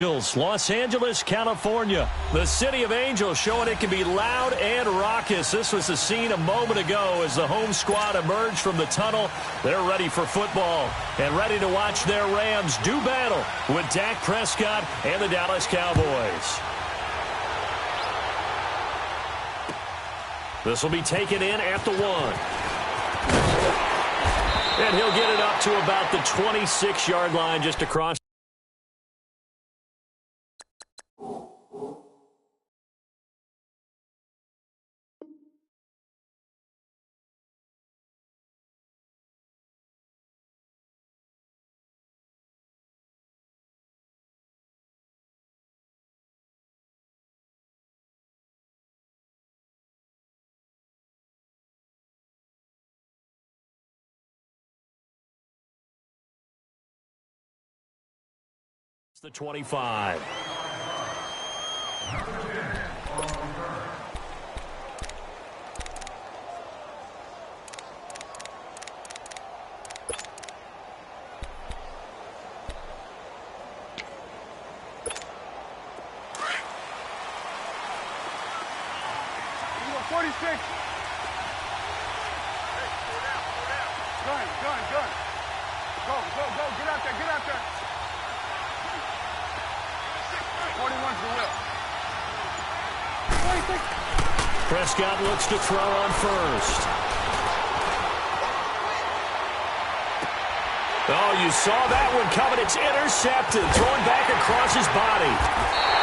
Los Angeles, California. The City of Angels showing it can be loud and raucous. This was the scene a moment ago as the home squad emerged from the tunnel. They're ready for football and ready to watch their Rams do battle with Dak Prescott and the Dallas Cowboys. This will be taken in at the 1. And he'll get it up to about the 26-yard line just across. The 25. Prescott looks to throw on first. Oh, you saw that one coming. It's intercepted. Thrown back across his body.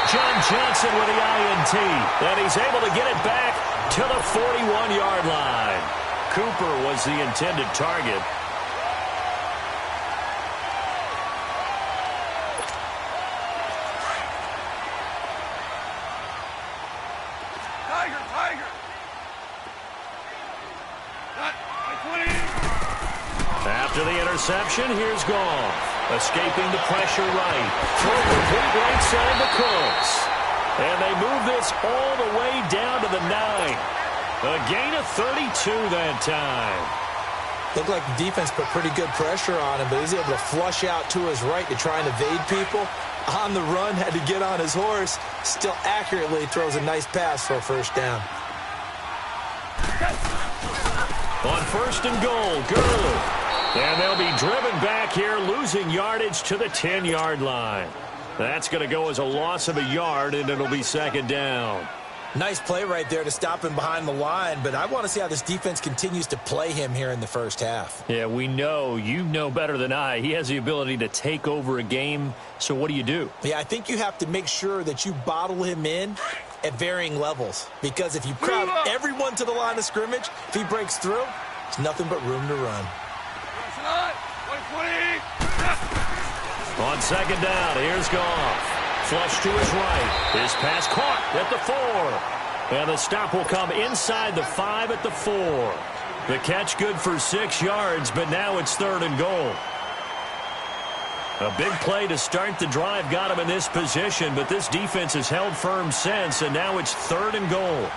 John Johnson with the INT. And he's able to get it back to the 41-yard line. Cooper was the intended target. After the interception, here's Goff. Escaping the pressure right. Throw complete right side to Cooks. And they move this all the way down to the 9. A gain of 32 that time. Looked like the defense put pretty good pressure on him, but he's able to flush out to his right to try and evade people. On the run, had to get on his horse. Still accurately throws a nice pass for a first down. On first and goal, Gurley. And they'll be driven back here, losing yardage to the 10-yard line. That's going to go as a loss of a yard, and it'll be second down. Nice play right there to stop him behind the line, but I want to see how this defense continues to play him here in the first half. Yeah, we know. You know better than I. He has the ability to take over a game, so what do? Yeah, I think you have to make sure that you bottle him in at varying levels, because if you crowd everyone to the line of scrimmage, if he breaks through, there's nothing but room to run. On second down, here's Goff. Flush to his right. His pass caught at the 4. And the stop will come inside the 5 at the 4. The catch good for 6 yards, but now it's third and goal. A big play to start the drive got him in this position, but this defense has held firm since, and now it's third and goal.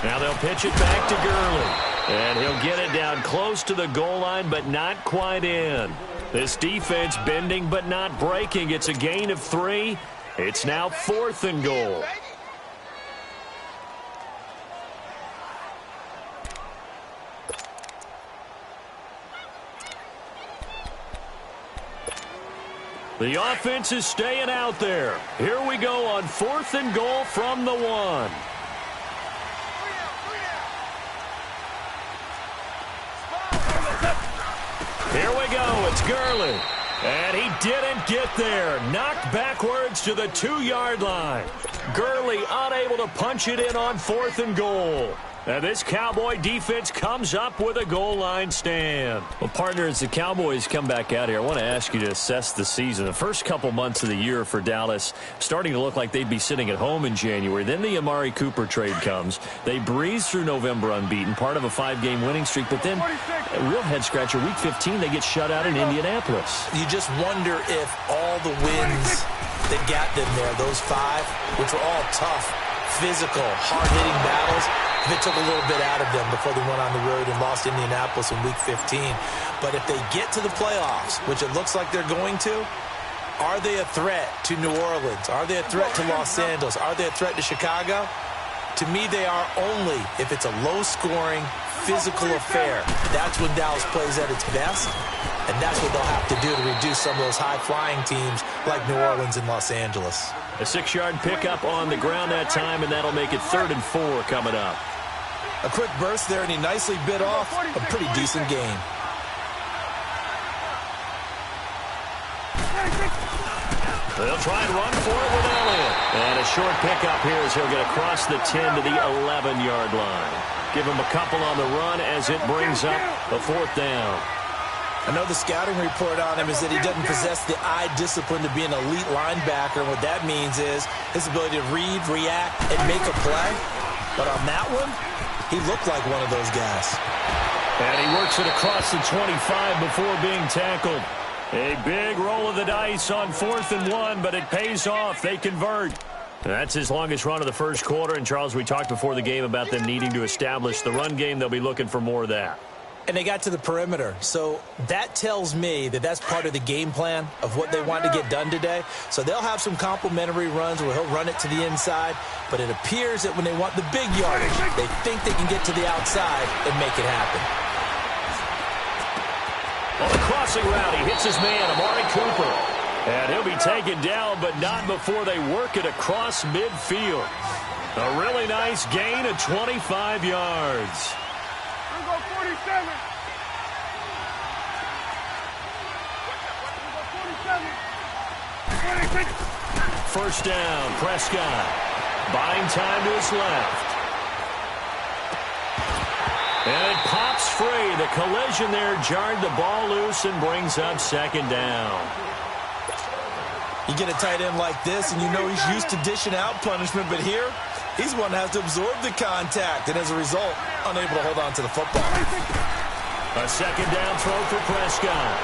Now they'll pitch it back to Gurley. And he'll get it down close to the goal line, but not quite in. This defense bending but not breaking. It's a gain of 3. It's now fourth and goal. The offense is staying out there. Here we go on fourth and goal from the 1. Here we go. It's Gurley. And he didn't get there. Knocked backwards to the 2-yard line. Gurley unable to punch it in on fourth and goal. And this Cowboy defense comes up with a goal line stand. Well, partner, as the Cowboys come back out here, I want to ask you to assess the season. The first couple months of the year for Dallas starting to look like they'd be sitting at home in January. Then the Amari Cooper trade comes. They breeze through November unbeaten, part of a 5-game winning streak. But then, a real head-scratcher, Week 15, they get shut out in Indianapolis. You just wonder if all the wins that got them there, those 5, which were all tough, physical, hard-hitting battles, they took a little bit out of them before they went on the road and lost Indianapolis in Week 15. But if they get to the playoffs, which it looks like they're going to, are they a threat to New Orleans? Are they a threat to Los Angeles? Are they a threat to Chicago? To me, they are only if it's a low-scoring, physical affair. That's when Dallas plays at its best, and that's what they'll have to do to reduce some of those high-flying teams like New Orleans and Los Angeles. A 6-yard pickup on the ground that time, and that'll make it 3rd and 4 coming up. A quick burst there, and he nicely bit off a pretty decent gain. They'll try and run for it with Elliott. And a short pickup here as he'll get across the 10 to the 11-yard line. Give him a couple on the run as it brings up a 4th down. I know the scouting report on him is that he doesn't possess the eye discipline to be an elite linebacker. And what that means is his ability to read, react, and make a play. But on that one, he looked like one of those guys. And he works it across the 25 before being tackled. A big roll of the dice on 4th and 1, but it pays off. They convert. That's his longest run of the first quarter. And, Charles, we talked before the game about them needing to establish the run game. They'll be looking for more of that. And they got to the perimeter. So that tells me that that's part of the game plan of what they want to get done today. So they'll have some complimentary runs where he'll run it to the inside. But it appears that when they want the big yardage, they think they can get to the outside and make it happen. On the crossing route, he hits his man, Amari Cooper. And he'll be taken down, but not before they work it across midfield. A really nice gain of 25 yards. We'll go 47. First down, Prescott. Buying time to his left. And it pops free. The collision there jarred the ball loose and brings up 2nd down. You get a tight end like this, and you know he's used to dishing out punishment, but here, he's one that has to absorb the contact, and as a result, unable to hold on to the football. A 2nd down throw for Prescott.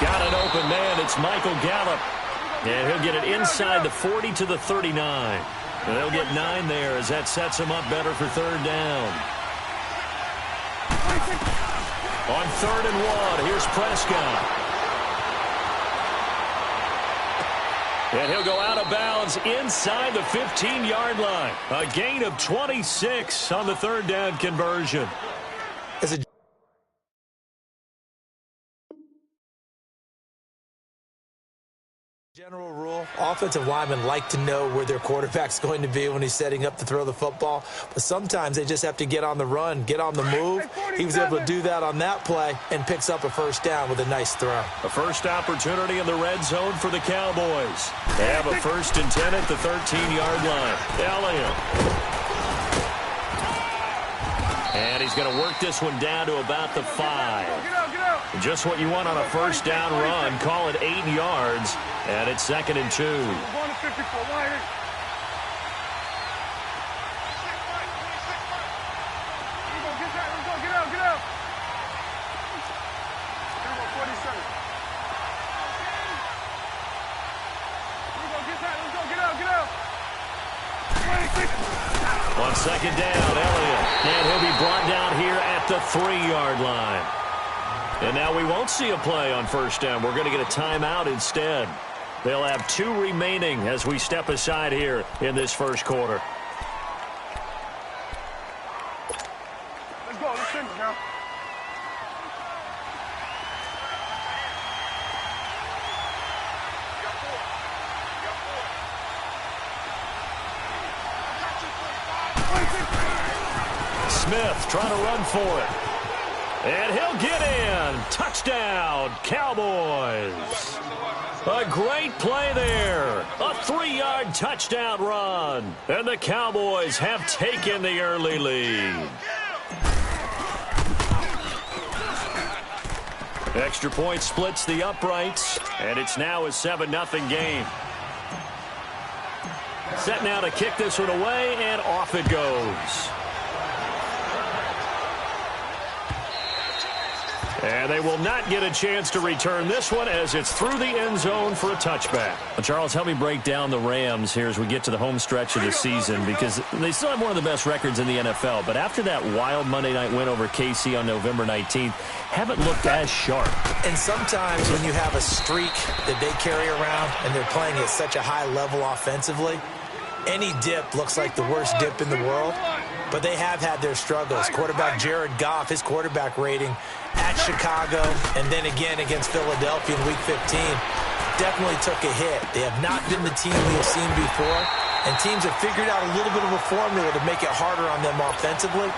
Got an open man. It's Michael Gallup. And he'll get it inside the 40 to the 39. And they'll get 9 there as that sets him up better for 3rd down. On 3rd and 1, here's Prescott. And he'll go out of bounds inside the 15-yard line. A gain of 26 on the 3rd down conversion. As a general rule, offensive linemen like to know where their quarterback's going to be when he's setting up to throw the football. But sometimes they just have to get on the run, get on the move. He was able to do that on that play and picks up a 1st down with a nice throw. A first opportunity in the red zone for the Cowboys. They have a 1st and 10 at the 13-yard line. Elliott. And he's going to work this one down to about the 5. Just what you want on a 1st down run. Call it 8 yards. And it's 2nd and 2. On 2nd down, Elliott. And he'll be brought down here at the 3-yard line. And now we won't see a play on 1st down. We're going to get a timeout instead. They'll have 2 remaining as we step aside here in this first quarter. Let's go. Let's finish now. Smith trying to run for it. And he'll get in. Touchdown, Cowboys. A great play there. A 3-yard touchdown run. And the Cowboys have taken the early lead. Extra point splits the uprights, and it's now a 7-0 game. Set now to kick this one away, and off it goes. And they will not get a chance to return this one as it's through the end zone for a touchback. Well, Charles, help me break down the Rams here as we get to the home stretch of the season, because they still have one of the best records in the NFL. But after that wild Monday night win over KC on November 19th, haven't looked as sharp. And sometimes when you have a streak that they carry around and they're playing at such a high level offensively, any dip looks like the worst dip in the world. But they have had their struggles. Quarterback Jared Goff, his quarterback rating at Chicago and then again against Philadelphia in Week 15 definitely took a hit. They have not been the team we have seen before, and teams have figured out a little bit of a formula to make it harder on them offensively.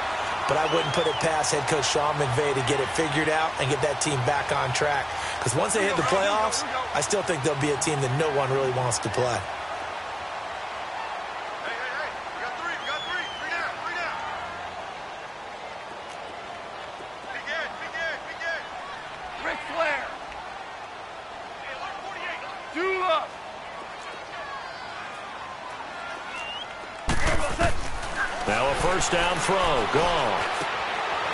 But I wouldn't put it past head coach Sean McVay to get it figured out and get that team back on track. Because once they hit the playoffs, I still think they'll be a team that no one really wants to play. Now a first down throw. Gone.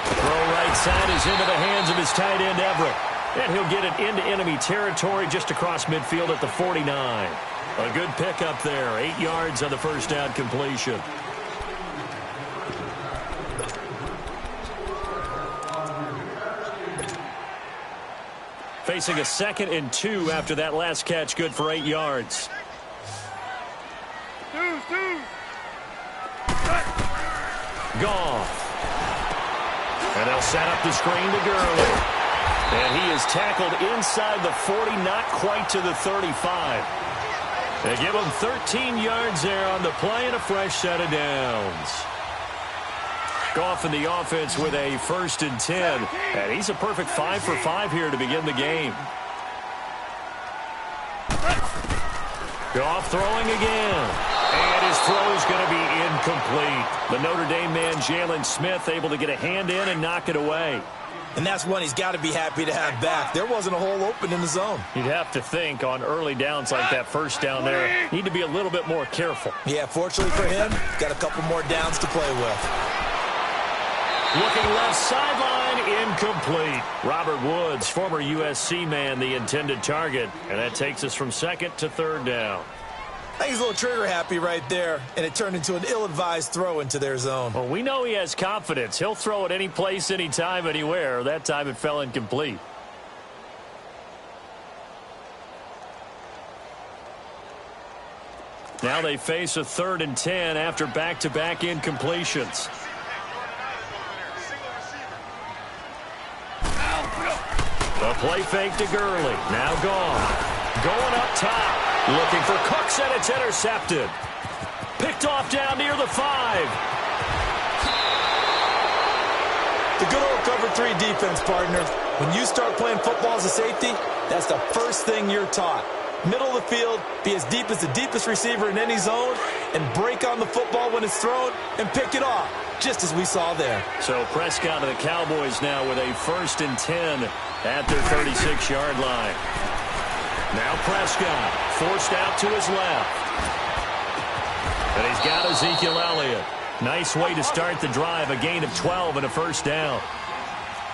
Throw right side is into the hands of his tight end, Everett. And he'll get it into enemy territory just across midfield at the 49. A good pickup there. 8 yards on the first down completion. Facing a 2nd and 2 after that last catch, good for 8 yards. Goff. And they'll set up the screen to Gurley. And he is tackled inside the 40, not quite to the 35. They give him 13 yards there on the play and a fresh set of downs. Goff in the offense with a 1st and 10. And he's a perfect 5 for 5 here to begin the game. Goff throwing again. And his throw is going to be incomplete. The Notre Dame man, Jalen Smith, able to get a hand in and knock it away. And that's one he's got to be happy to have back. There wasn't a hole open in the zone. You'd have to think on early downs like that first down there, need to be a little bit more careful. Yeah, fortunately for him, got a couple more downs to play with. Looking left sideline, incomplete. Robert Woods, former USC man, the intended target. And that takes us from 2nd to 3rd down. I think he's a little trigger happy right there, and it turned into an ill-advised throw into their zone. Well, we know he has confidence. He'll throw it any place, anytime, anywhere. That time it fell incomplete. Now they face a 3rd and 10 after back-to-back incompletions. The play fake to Gurley. Now gone. Going up top. Looking for Cooks, and it's intercepted. Picked off down near the 5. The good old cover 3 defense, partner. When you start playing football as a safety, that's the first thing you're taught. Middle of the field, be as deep as the deepest receiver in any zone, and break on the football when it's thrown and pick it off, just as we saw there. So Prescott and the Cowboys now with a 1st and 10 at their 36-yard line. Now Prescott forced out to his left. And he's got Ezekiel Elliott. Nice way to start the drive, a gain of 12 and a first down.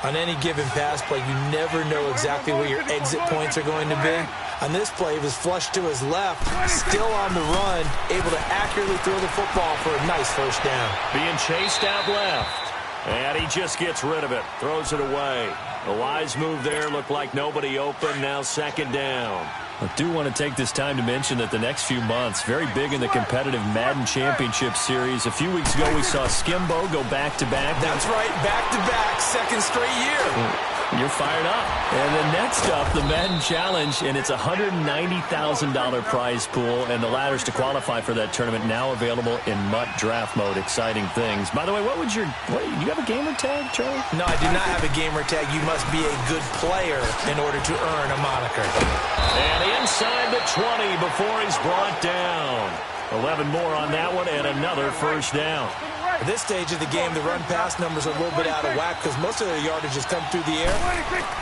On any given pass play, you never know exactly where your exit points are going to be. On this play, he was flushed to his left, still on the run, able to accurately throw the football for a nice first down. Being chased out left. And he just gets rid of it, throws it away. A wise move there, looked like nobody open, now 2nd down. I do want to take this time to mention that the next few months, very big in the competitive Madden Championship Series. A few weeks ago, we saw Skimbo go back-to-back. That's right, back-to-back, 2nd straight year. You're fired up. And then next up, the Madden Challenge, and it's a $190,000 prize pool, and the ladders to qualify for that tournament now available in MUT draft mode. Exciting things. By the way, you have a gamer tag, Charlie? No, I do not have a gamer tag. You must be a good player in order to earn a moniker. And inside the 20 before he's brought down. 11 more on that one and another first down. At this stage of the game, the run-pass numbers are a little bit out of whack because most of their yardage has come through the air.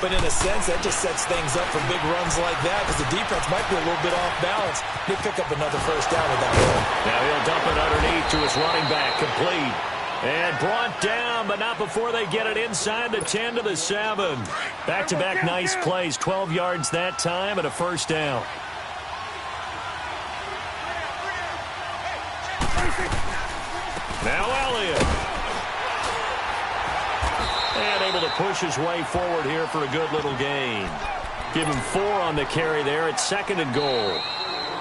But in a sense, that just sets things up for big runs like that because the defense might be a little bit off balance. They pick up another first down with that run. Now he'll dump it underneath to his running back, complete. And brought down, but not before they get it inside the 10 to the 7. Back-to-back nice plays, 12 yards that time and a first down. Now Elliott. And able to push his way forward here for a good little gain. Give him 4 on the carry there. It's 2nd and goal.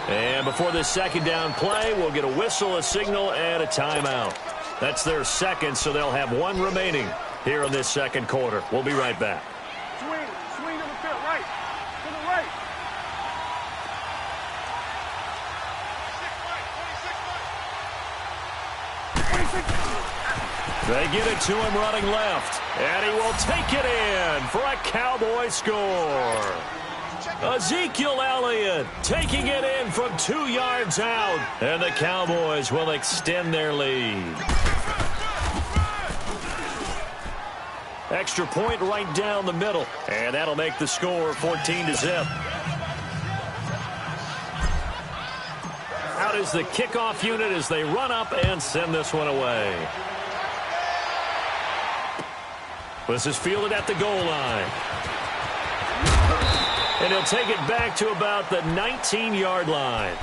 And before this second down play, we'll get a whistle, a signal, and a timeout. That's their second, so they'll have 1 remaining here in this second quarter. We'll be right back. Swing to the field, right. To the right. They get it to him running left. And he will take it in for a Cowboy score. Ezekiel Elliott taking it in from 2 yards out. And the Cowboys will extend their lead. Extra point right down the middle. And that'll make the score 14-0. Out is the kickoff unit as they run up and send this one away. This is fielded at the goal line. And he'll take it back to about the 19-yard line.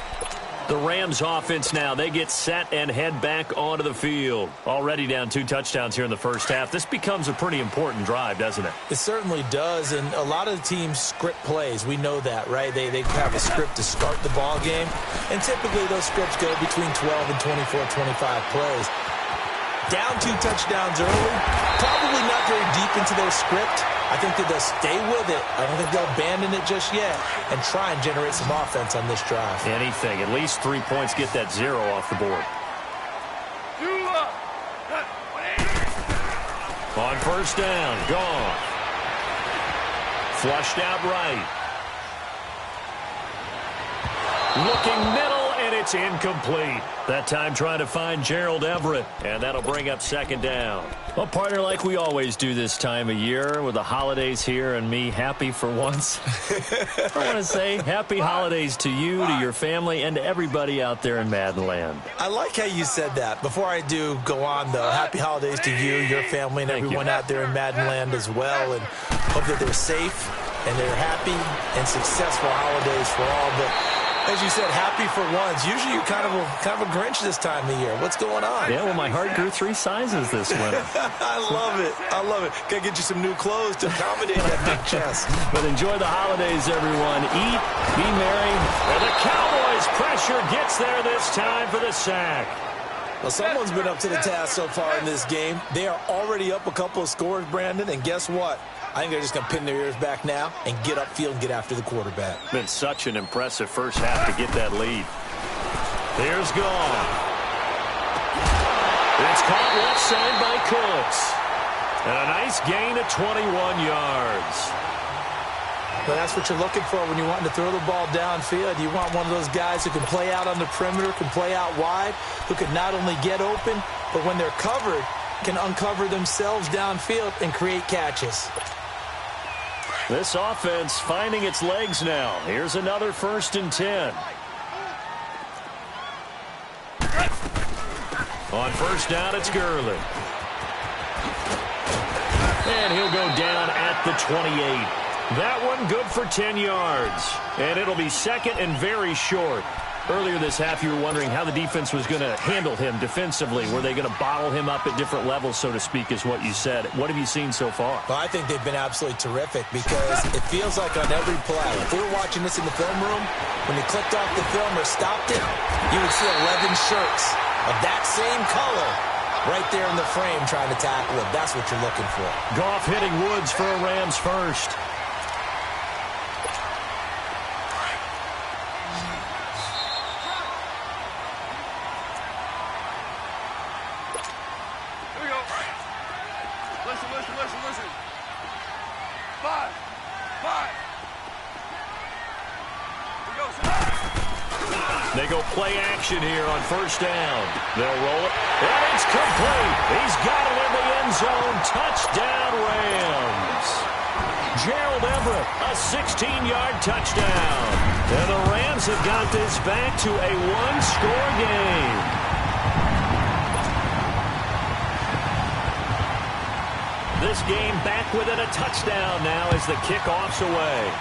The Rams offense now, they get set and head back onto the field. Already down 2 touchdowns here in the first half. This becomes a pretty important drive, doesn't it? It certainly does, and a lot of the teams script plays. We know that, right? They have a script to start the ball game, and typically those scripts go between 12 and 24, 25 plays. Down 2 touchdowns early, probably not very deep into their script. I think that they'll stay with it. I don't think they'll abandon it just yet and try and generate some offense on this drive. Anything. At least 3 points, get that 0 off the board. On first down, gone. Flushed out right. Looking middle, and it's incomplete. That time trying to find Gerald Everett, and that'll bring up 2nd down. Well, partner, like we always do this time of year with the holidays here and me happy for once. I want to say happy holidays to you, to your family, and to everybody out there in Madden Land. I like how you said that. Before I do go on, though, happy holidays to you, your family, and everyone out there in Madden Land as well, and hope that they're safe and they're happy and successful holidays for all. But as you said, happy for once. Usually you're kind of a Grinch this time of year. What's going on? Yeah, well, my heart grew 3 sizes this winter. I love it. I love it. Gotta get you some new clothes to accommodate that big chest. But enjoy the holidays, everyone. Eat, be merry. And the Cowboys' pressure gets there this time for the sack. Well, someone's been up to the task so far in this game. They are already up a couple of scores, Brandon, and guess what? I think they're just going to pin their ears back now and get upfield and get after the quarterback. Been such an impressive first half to get that lead. Here's Goff. It's caught left side by Cooks. And a nice gain of 21 yards. But that's what you're looking for when you're wanting to throw the ball downfield. You want one of those guys who can play out on the perimeter, can play out wide, who can not only get open, but when they're covered, can uncover themselves downfield and create catches. This offense finding its legs now. Here's another 1st and 10. On first down, it's Gurley. And he'll go down at the 28. That one good for 10 yards. And it'll be 2nd and very short. Earlier this half, you were wondering how the defense was going to handle him defensively. Were they going to bottle him up at different levels, so to speak, is what you said. What have you seen so far? Well, I think they've been absolutely terrific because it feels like on every play, if we were watching this in the film room, when you clicked off the film or stopped it, you would see 11 shirts of that same color right there in the frame trying to tackle him. That's what you're looking for. Goff hitting Woods for a Rams first. Listen. 5. Here we go. They go play action here on first down. They'll roll it, and it's complete. He's got it in the end zone. Touchdown, Rams. Gerald Everett, a 16-yard touchdown. And the Rams have got this back to a one-score game. This game back within a touchdown now as the kickoff's away.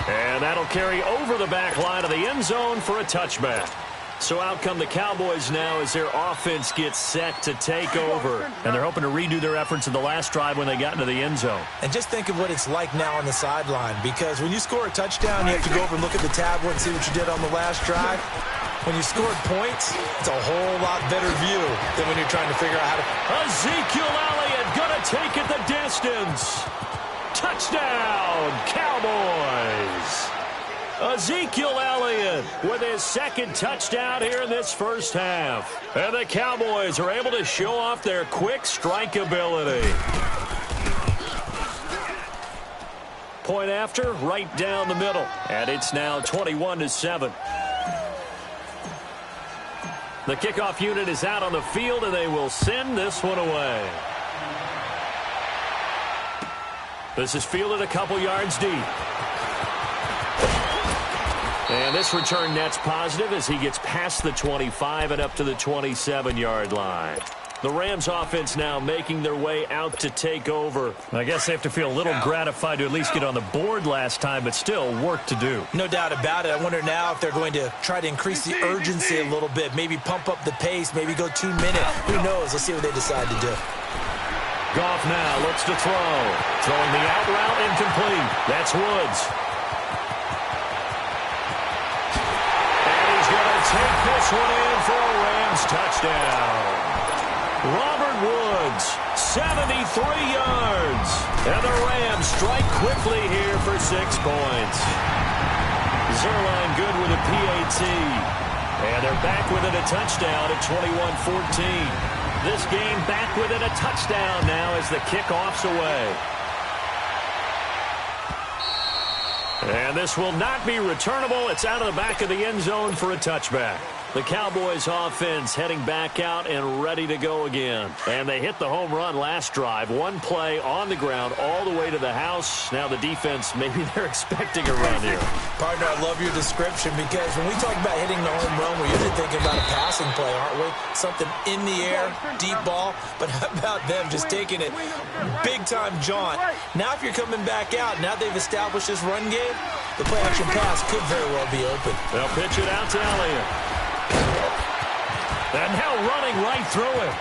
And that'll carry over the back line of the end zone for a touchback. So out come the Cowboys now as their offense gets set to take over. And they're hoping to redo their efforts in the last drive when they got into the end zone. And just think of what it's like now on the sideline, because when you score a touchdown, you have to go over and look at the tablet and see what you did on the last drive. When you scored points, it's a whole lot better view than when you're trying to figure out how to... Ezekiel Elliott gonna take it the distance. Touchdown, Cowboys. Ezekiel Elliott with his second touchdown here in this first half. And the Cowboys are able to show off their quick strike ability. Point after, right down the middle. And it's now 21-7. The kickoff unit is out on the field, and they will send this one away. This is fielded a couple yards deep. And this return net's positive as he gets past the 25 and up to the 27-yard line. The Rams offense now making their way out to take over. I guess they have to feel a little gratified to at least get on the board last time, but still work to do. No doubt about it. I wonder now if they're going to try to increase the urgency a little bit, maybe pump up the pace, maybe go 2 minutes. Who knows? Let's see what they decide to do. Goff now looks to throw. Throwing the out route incomplete. That's Woods. And he's going to take this one in for a Rams touchdown. Robert Woods, 73 yards. And the Rams strike quickly here for 6 points. Zerline good with a PAT. And they're back within a touchdown at 21-14. This game back within a touchdown now as the kickoff's away. And this will not be returnable. It's out of the back of the end zone for a touchback. The Cowboys offense heading back out and ready to go again. And they hit the home run last drive. One play on the ground all the way to the house. Now the defense, maybe they're expecting a run here. Partner, I love your description, because when we talk about hitting the home run, we're usually thinking about a passing play, aren't we? Something in the air, deep ball. But how about them just taking it big-time jaunt? Now if you're coming back out, now they've established this run game, the play-action pass could very well be open. They'll pitch it out to Elliott. And now running right through it.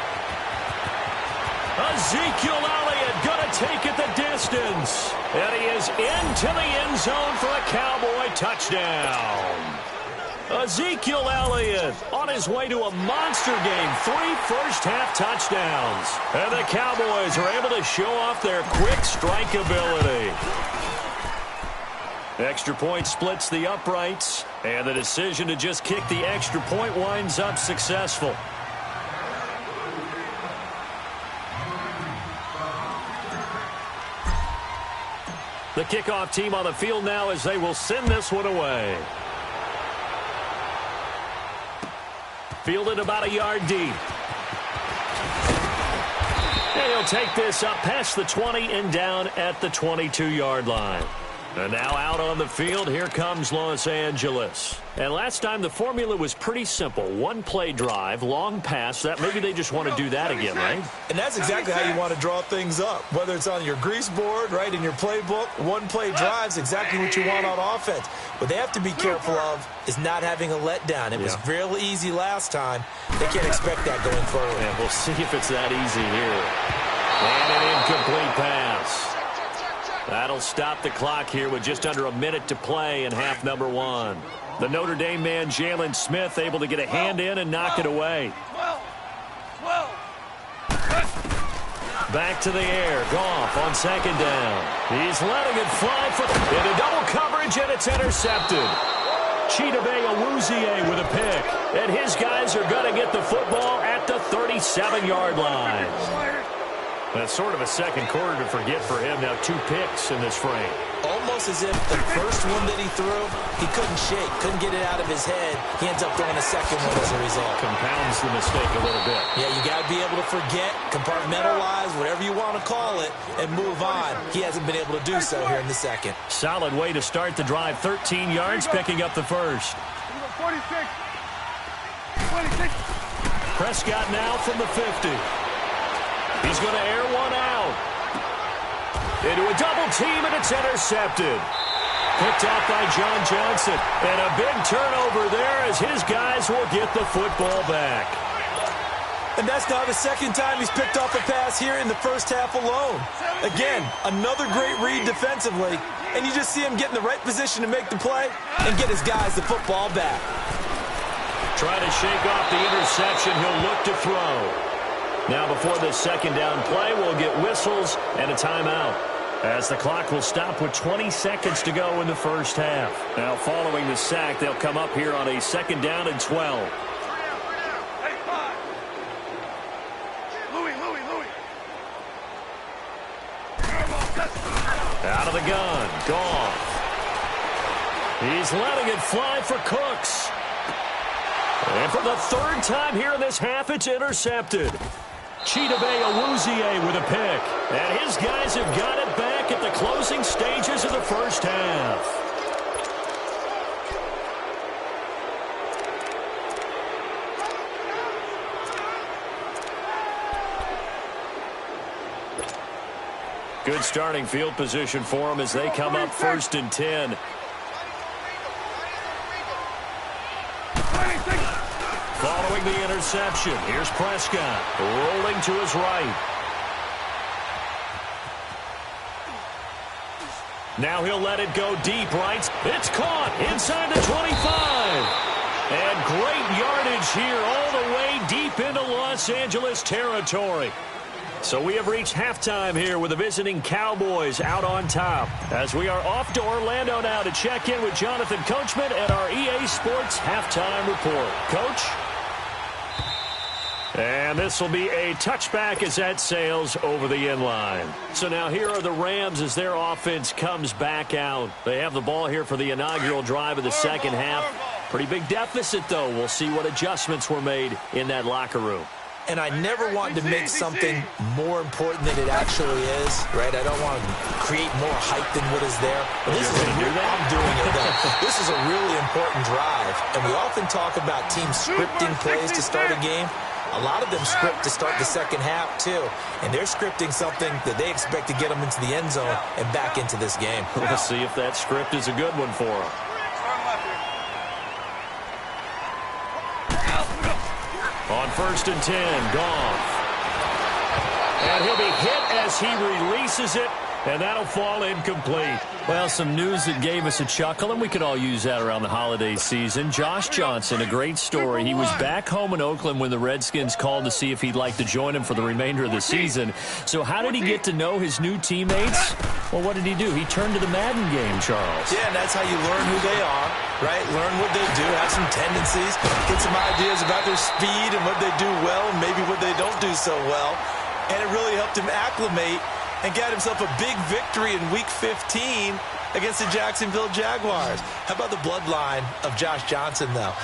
Ezekiel Elliott going to take it the distance. And he is into the end zone for a Cowboy touchdown. Ezekiel Elliott on his way to a monster game. 3 first-half touchdowns. And the Cowboys are able to show off their quick strike ability. Extra point splits the uprights, and the decision to just kick the extra point winds up successful. The kickoff team on the field now as they will send this one away. Fielded about a yard deep. And he'll take this up past the 20 and down at the 22-yard line. And now out on the field, here comes Los Angeles. And last time the formula was pretty simple. One play drive, long pass. That maybe they just want to do that again, right? And that's exactly how you want to draw things up. Whether it's on your grease board, right, in your playbook, one play drive's exactly what you want on offense. What they have to be careful of is not having a letdown. It was real easy last time. They can't expect that going forward. Yeah, we'll see if it's that easy here. And an incomplete pass. That'll stop the clock here with just under a minute to play in half number 1. The Notre Dame man, Jalen Smith, able to get a hand in and knock it away. Back to the air. Goff on second down. He's letting it fly into double coverage, and it's intercepted. Chidobe Awuzie with a pick. And his guys are going to get the football at the 37-yard line. That's sort of a second quarter to forget for him. Now 2 picks in this frame. Almost as if the first one that he threw, he couldn't shake, couldn't get it out of his head. He ends up throwing a second one as a result. Compounds the mistake a little bit. Yeah, you got to be able to forget, compartmentalize, whatever you want to call it, and move on. He hasn't been able to do so here in the second. Solid way to start the drive. 13 yards, picking up the first. 46. 26. Prescott now from the 50. He's going to air one out. Into a double team, and it's intercepted. Picked off by John Johnson. And a big turnover there as his guys will get the football back. And that's now the second time he's picked off a pass here in the first half alone. Again, another great read defensively. And you just see him get in the right position to make the play and get his guys the football back. Trying to shake off the interception. He'll look to throw. Now before this second down play, we'll get whistles and a timeout, as the clock will stop with 20 seconds to go in the first half. Now following the sack, they'll come up here on a second down and 12. Out of the gun, Goff. He's letting it fly for Cooks. And for the third time here in this half, it's intercepted. Chidobe Awuzie with a pick. And his guys have got it back at the closing stages of the first half. Good starting field position for them as they come up 1st and 10. Following the interception, here's Prescott rolling to his right. Now he'll let it go deep right. It's caught inside the 25. And great yardage here all the way deep into Los Angeles territory. So we have reached halftime here with the visiting Cowboys out on top, as we are off to Orlando now to check in with Jonathan Coachman at our EA Sports Halftime Report. Coach? And this will be a touchback as that sails over the inline. So now here are the Rams as their offense comes back out. They have the ball here for the inaugural drive of the second half. Pretty big deficit, though. We'll see what adjustments were made in that locker room. And I never want to make something more important than it actually is, right? I don't want to create more hype than what is there. But this is I'm doing it, though. This is a really important drive. And we often talk about teams scripting plays to start a game. A lot of them script to start the second half, too. And they're scripting something that they expect to get them into the end zone and back into this game. We'll see if that script is a good one for them. On 1st and 10, Goff. And he'll be hit as he releases it, and that'll fall incomplete. Well, some news that gave us a chuckle, and we could all use that around the holiday season. Josh Johnson, a great story. He was back home in Oakland when the Redskins called to see if he'd like to join him for the remainder of the season. So how did he get to know his new teammates? Well, what did he do? He turned to the Madden game, Charles. Yeah, and that's how you learn who they are, right? Learn what they do, have some tendencies, get some ideas about their speed and what they do well and maybe what they don't do so well. And it really helped him acclimate and got himself a big victory in Week 15 against the Jacksonville Jaguars. How about the bloodline of Josh Johnson, though?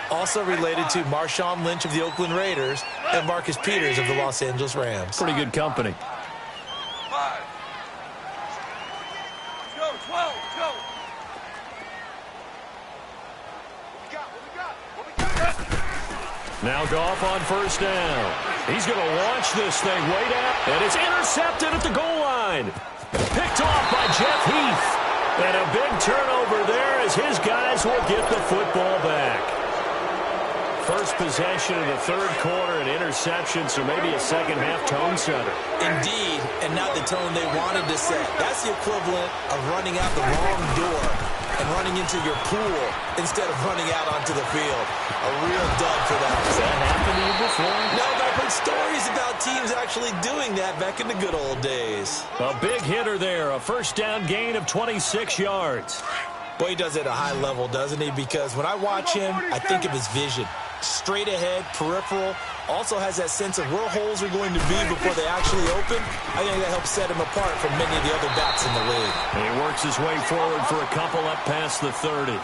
Also related to Marshawn Lynch of the Oakland Raiders and Marcus Peters of the Los Angeles Rams. Pretty good company. 5. Let's go, 12, let's go. What we got? Now Goff on 1st down. He's going to launch this thing way down, and it's intercepted at the goal line. Picked off by Jeff Heath. And a big turnover there as his guys will get the football back. First possession of the third quarter, an interception, so maybe a second-half tone setter. Indeed, and not the tone they wanted to set. That's the equivalent of running out the wrong door and running into your pool instead of running out onto the field. A real dud for them. Has that happened to you before? No, but I've heard stories about teams actually doing that back in the good old days. A big hitter there, a first down gain of 26 yards. Boy, he does it at a high level, doesn't he? Because when I watch him, I think of his vision. straight ahead, peripheral. Also has that sense of where holes are going to be before they actually open. I think that helps set him apart from many of the other backs in the league. He works his way forward for a couple up past the 30.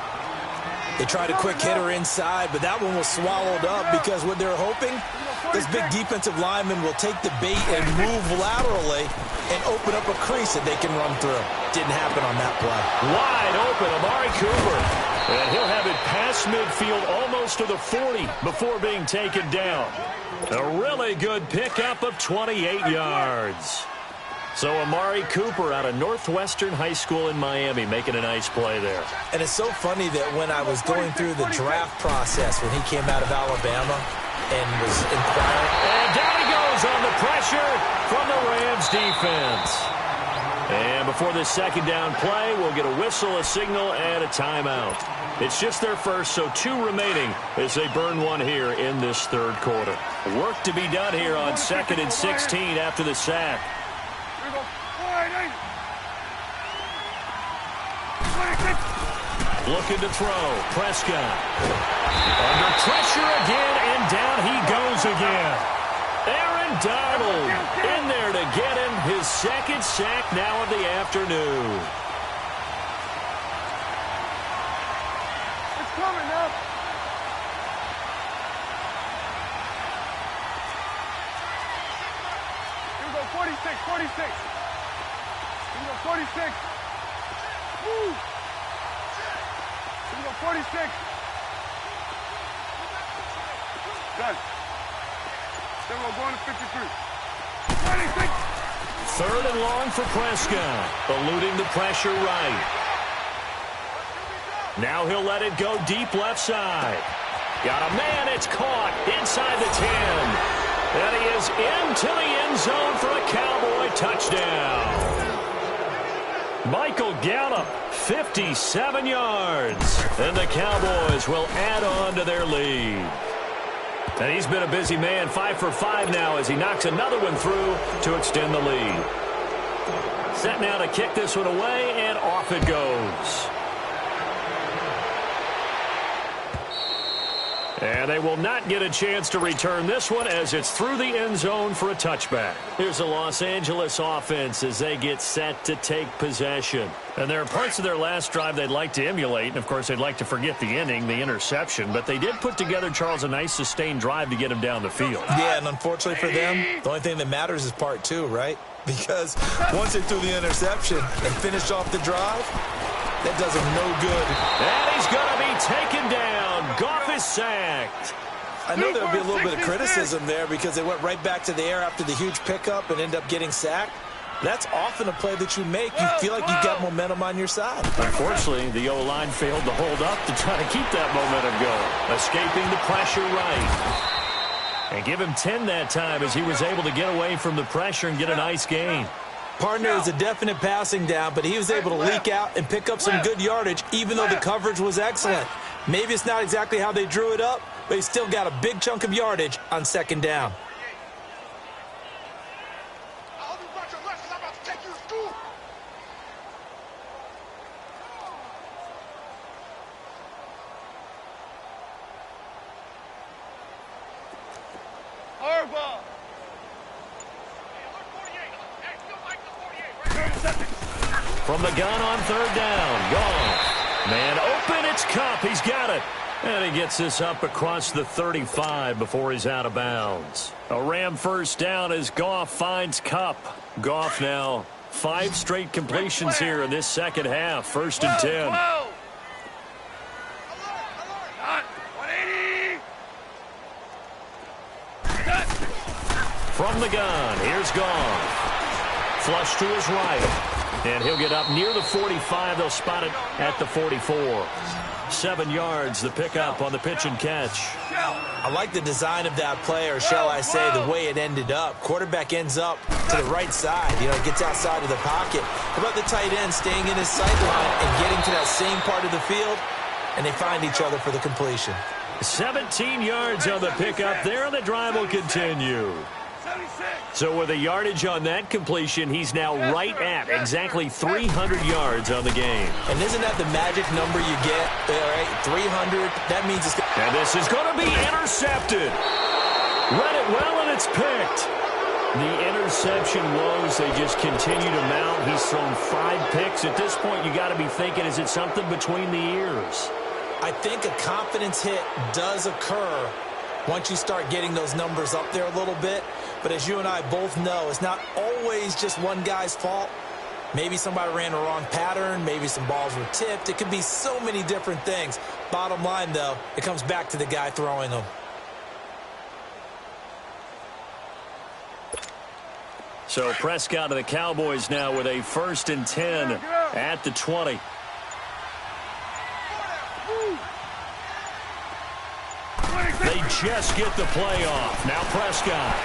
They tried a quick hitter inside, but that one was swallowed up because what they're hoping, this big defensive lineman will take the bait and move laterally and open up a crease that they can run through. Didn't happen on that play. Wide open, Amari Cooper. And he'll have it past midfield almost to the 40 before being taken down. A really good pickup of 28 yards. So Amari Cooper out of Northwestern High School in Miami making a nice play there. And it's so funny that when I was going through the draft process when he came out of Alabama and was inquiring. And down he goes on the pressure from the Rams defense. And before this second down play, we'll get a whistle, a signal, and a timeout. It's just their first, so 2 remaining as they burn one here in this third quarter. Work to be done here on 2nd and 16 after the sack. Looking to throw. Prescott. Under pressure again, and down he goes again. Aaron Donald in there to get him his second sack now of the afternoon. It's coming up. Here we go, 46, 46. Here we go, 46. Woo! Here we go, 46. Done. Then we'll go on to 53. 26. Third and long for Prescott. Eluding the pressure right. Now he'll let it go deep left side. Got a man. It's caught inside the 10. And he is into the end zone for a Cowboy touchdown. Michael Gallup, 57 yards. And the Cowboys will add on to their lead. And he's been a busy man, 5 for 5 now as he knocks another one through to extend the lead. Set now to kick this one away, and off it goes. And they will not get a chance to return this one as it's through the end zone for a touchback. Here's the Los Angeles offense as they get set to take possession. And there are parts of their last drive they'd like to emulate. And, of course, they'd like to forget the inning, the interception. But they did put together, Charles, a nice sustained drive to get him down the field. Yeah, and unfortunately for them, the only thing that matters is part 2, right? Because once they threw the interception and finished off the drive, that does him no good. And he's going to be taken down. Goff is sacked. I know there'll be a little bit of criticism there because they went right back to the air after the huge pickup and ended up getting sacked. That's often a play that you make. You feel like you've got momentum on your side. Unfortunately, the O-line failed to hold up to try to keep that momentum going. Escaping the pressure right. And give him 10 that time as he was able to get away from the pressure and get a nice gain. Partner is a definite passing down, but he was able to leak out and pick up some good yardage, even though the coverage was excellent. Maybe it's not exactly how they drew it up, but he still got a big chunk of yardage on second down. From the gun on third down. Goff. Man open. It's Kupp. He's got it. And he gets this up across the 35 before he's out of bounds. A Ram first down as Goff finds Kupp. Goff now 5 straight completions here in this second half. First and 10. From the gun, here's Goff. Flush to his right. And he'll get up near the 45. They'll spot it at the 44. 7 yards, the pickup on the pitch and catch. I like the design of that play, or shall I say the way it ended up. Quarterback ends up to the right side. You know, gets outside of the pocket. How about the tight end staying in his sight line and getting to that same part of the field? And they find each other for the completion. 17 yards on the pickup there, and the drive will continue. So with a yardage on that completion, he's now right at exactly 300 yards on the game. And isn't that the magic number you get? All right, 300. That means it's... And this is going to be intercepted. Read it well, and it's picked. The interception woes, they just continue to mount. He's thrown 5 picks. At this point, you got to be thinking, is it something between the ears? I think a confidence hit does occur once you start getting those numbers up there a little bit. But as you and I both know, it's not always just one guy's fault. Maybe somebody ran the wrong pattern. Maybe some balls were tipped. It could be so many different things. Bottom line, though, it comes back to the guy throwing them. So Prescott and the Cowboys now with a 1st and 10 at the 20. They just get the play off. Now Prescott.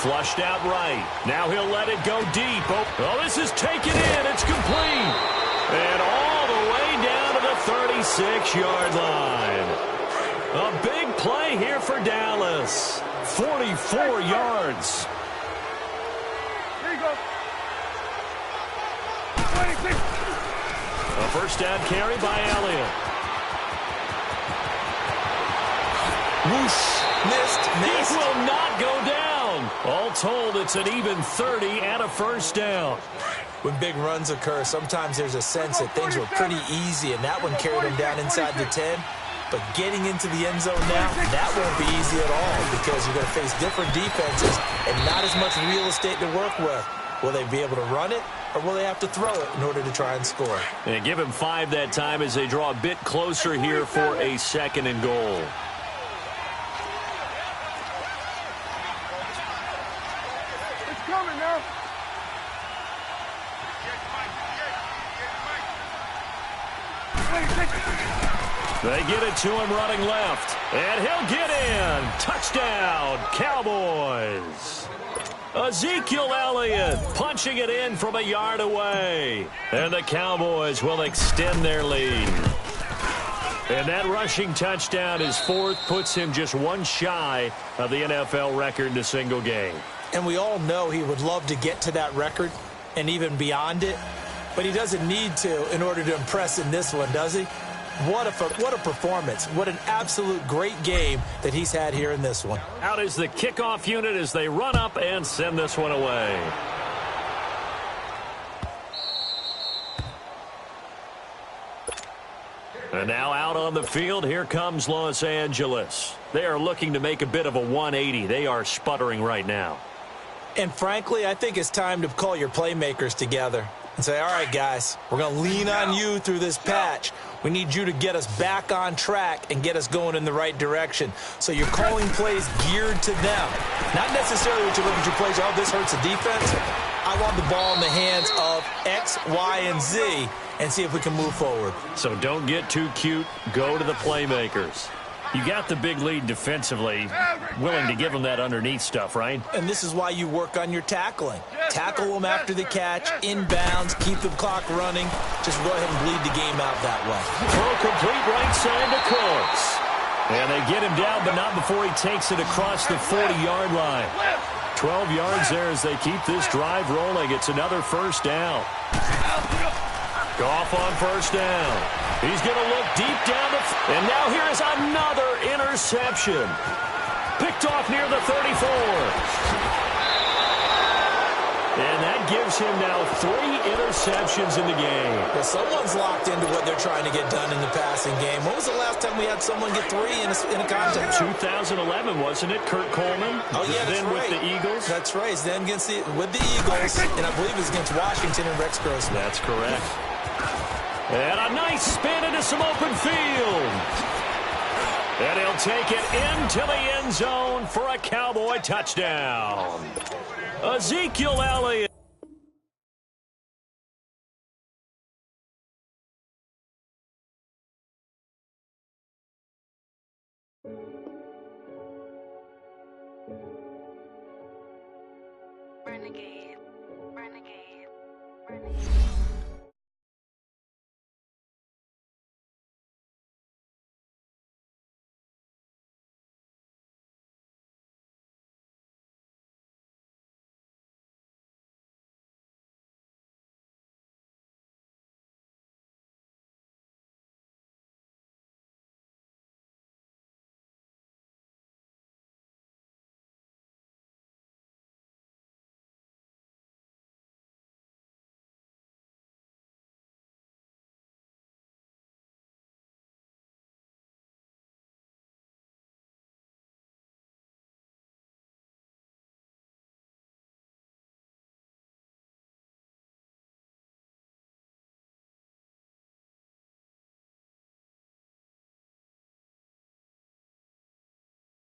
Flushed out right. Now he'll let it go deep. Oh, this is taken in. It's complete. And all the way down to the 36-yard line. A big play here for Dallas. 44 yards. Here you go. 26. A first down carry by Elliott. Whoosh. Missed. He will not go down. All told, it's an even 30 and a first down. When big runs occur, sometimes there's a sense that things were pretty easy, and that one carried him down inside the 10. But getting into the end zone now, that won't be easy at all because you're going to face different defenses and not as much real estate to work with. Will they be able to run it, or will they have to throw it in order to try and score? And give him 5 that time as they draw a bit closer here for a 2nd and goal. Coming now. They get it to him running left. And he'll get in. Touchdown, Cowboys. Ezekiel Elliott punching it in from a yard away. And the Cowboys will extend their lead. And that rushing touchdown, his 4th, puts him just one shy of the NFL record in a single game. And we all know he would love to get to that record and even beyond it. But he doesn't need to in order to impress in this one, does he? What a performance. What an absolute great game that he's had here in this one. Out is the kickoff unit as they run up and send this one away. And now out on the field, here comes Los Angeles. They are looking to make a bit of a 180. They are sputtering right now. And frankly, I think it's time to call your playmakers together and say, all right, guys, we're going to lean on you through this patch. We need you to get us back on track and get us going in the right direction. So you're calling plays geared to them. Not necessarily what you look at your plays, oh, this hurts the defense. I want the ball in the hands of X, Y, and Z and see if we can move forward. So don't get too cute. Go to the playmakers. You got the big lead defensively, willing to give them that underneath stuff, right? And this is why you work on your tackling. Tackle them after the catch, inbounds, keep the clock running. Just go ahead and bleed the game out that way. Throw complete right side to Courts. And they get him down, but not before he takes it across the 40-yard line. 12 yards there as they keep this drive rolling. It's another first down. Goff on first down. He's going to look deep down the... And now here is another interception. Picked off near the 34. And that gives him now 3 interceptions in the game. Well, someone's locked into what they're trying to get done in the passing game. When was the last time we had someone get 3 in a contest? 2011, wasn't it? Kurt Coleman? Oh, yeah, that's then right. With the Eagles? That's right. Then with the Eagles, and I believe it was against Washington and Rex Grossman. That's correct. And a nice spin into some open field. And he'll take it into the end zone for a Cowboy touchdown. Ezekiel Elliott. Renegade, renegade, renegade.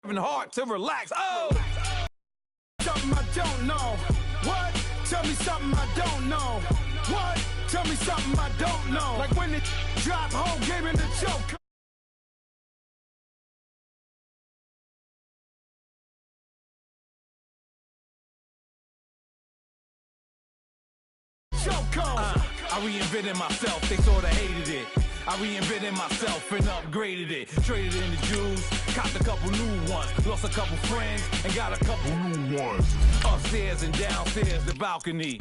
Hard to relax. Oh! Something I don't know. What? Tell me something I don't know. What? Tell me something I don't know. Like when it drop home game in the choke. I reinvented myself, they sorta hated it. I reinvented myself and upgraded it. Traded in the Jews, copped a couple new ones. Lost a couple friends and got a couple new ones. Upstairs and downstairs, the balcony.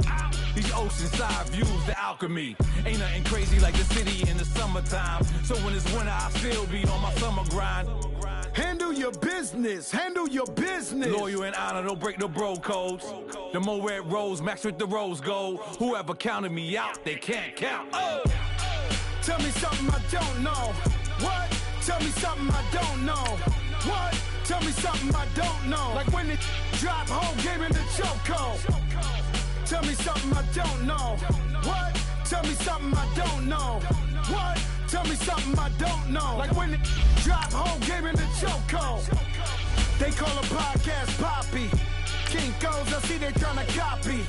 These oceanside views, the alchemy. Ain't nothing crazy like the city in the summertime. So when it's winter, I still be on my summer grind. Handle your business, handle your business. Loyal and honor, don't break the bro codes. The more red rose, match with the rose gold. Whoever counted me out, they can't count. Oh! Tell me something I don't know. What? Tell me something I don't know. What? Tell me something I don't know. Like when it drop home game in the chokehold. Tell me something I don't know. What? Tell me something I don't know. What? Tell me something I don't know. Like when it drop home game in the chokehold. They call a podcast Poppy. Kinkos, I see they tryna copy.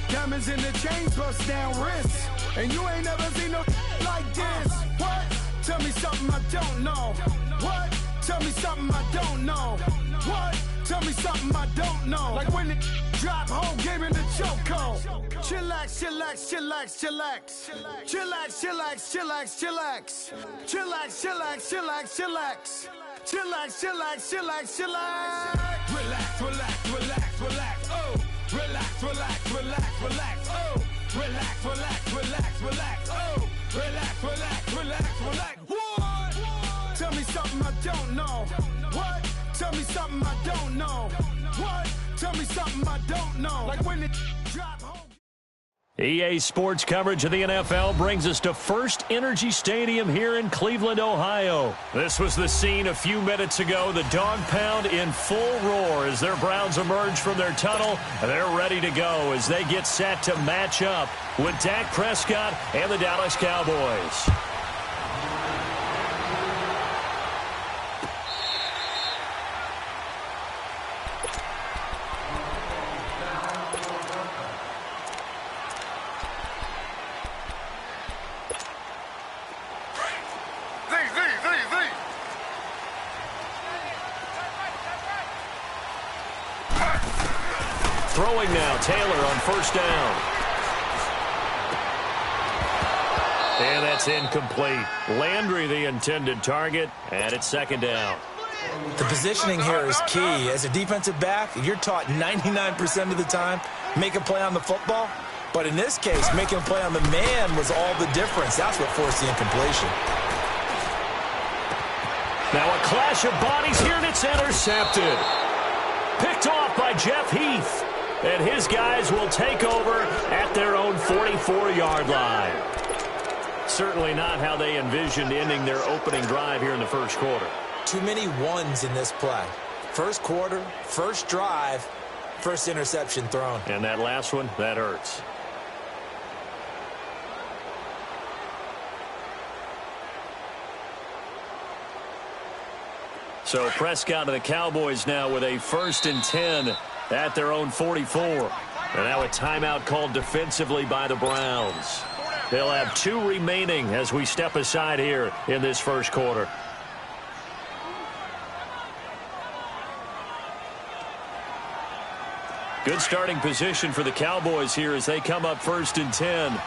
Diamonds in the chains, bust down wrists. And you ain't never seen no like this. What? Tell me something I don't know. What? Tell me something I don't know. What? Tell me something I don't know. Like when it drop home game in the chokehold. Chillax, chillax, chillax, chillax. Chillax, chillax, chillax, chillax. Chillax, chillax, chillax, chillax. Chillax, chillax, chillax, chillax. Relax, relax, relax, relax. Oh! Relax, relax, relax, relax. Oh! Relax, relax, relax, relax. Oh! Relax, relax, relax, relax. What? Tell me something I don't know. What? Tell me something I don't know. What? Tell me something I don't know. Like when it drop home. EA Sports coverage of the NFL brings us to First Energy Stadium here in Cleveland, Ohio. This was the scene a few minutes ago. The dog pound in full roar as their Browns emerge from their tunnel. They're ready to go as they get set to match up with Dak Prescott and the Dallas Cowboys. Throwing now, Taylor on first down. And that's incomplete. Landry the intended target, and it's second down. The positioning here is key. As a defensive back, you're taught 99% of the time, make a play on the football. But in this case, making a play on the man was all the difference. That's what forced the incompletion. Now a clash of bodies here, and it's intercepted. Picked off by Jeff Heath. And his guys will take over at their own 44-yard line. Certainly not how they envisioned ending their opening drive here in the first quarter. Too many ones in this play. First quarter, first drive, first interception thrown. And that last one, that hurts. So Prescott of the Cowboys now with a 1st and 10 at their own 44. And now a timeout called defensively by the Browns. They'll have 2 remaining as we step aside here in this first quarter. Good starting position for the Cowboys here as they come up 1st and 10.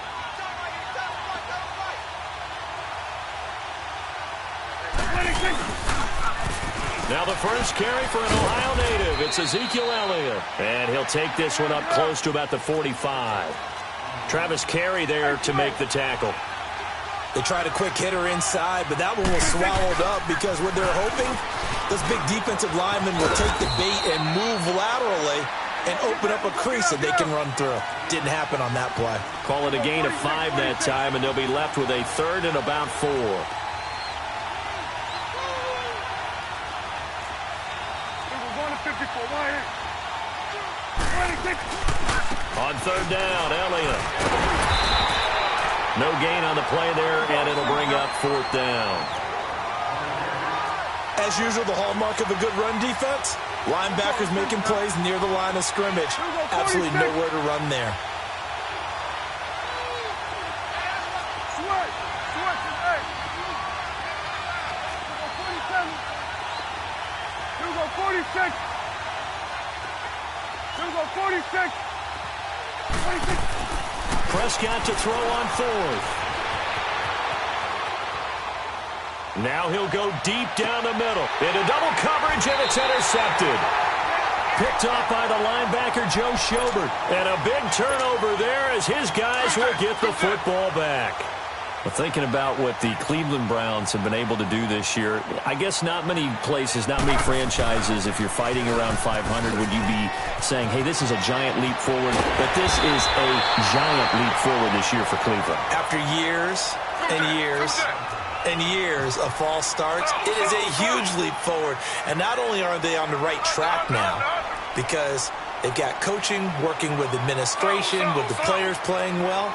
Now the first carry for an Ohio native. It's Ezekiel Elliott. And he'll take this one up close to about the 45. Travis Carey there to make the tackle. They tried a quick hitter inside, but that one was swallowed up because what they're hoping, this big defensive lineman will take the bait and move laterally and open up a crease that they can run through. Didn't happen on that play. Call it a gain of 5 that time, and they'll be left with a 3rd and about 4. On 3rd down, Elliott. No gain on the play there, and it'll bring up 4th down. As usual, the hallmark of a good run defense, linebackers making plays near the line of scrimmage. Absolutely nowhere to run there. Prescott to throw on fourth. Now he'll go deep down the middle. Into double coverage, and it's intercepted. Picked off by the linebacker, Joe Schobert. And a big turnover there as his guys will get the football back. Well, thinking about what the Cleveland Browns have been able to do this year, I guess not many places, not many franchises, if you're fighting around 500, would you be saying, hey, this is a giant leap forward? But this is a giant leap forward this year for Cleveland. After years and years and years of false starts, it is a huge leap forward. And not only are they on the right track now, because they've got coaching, working with administration, with the players playing well,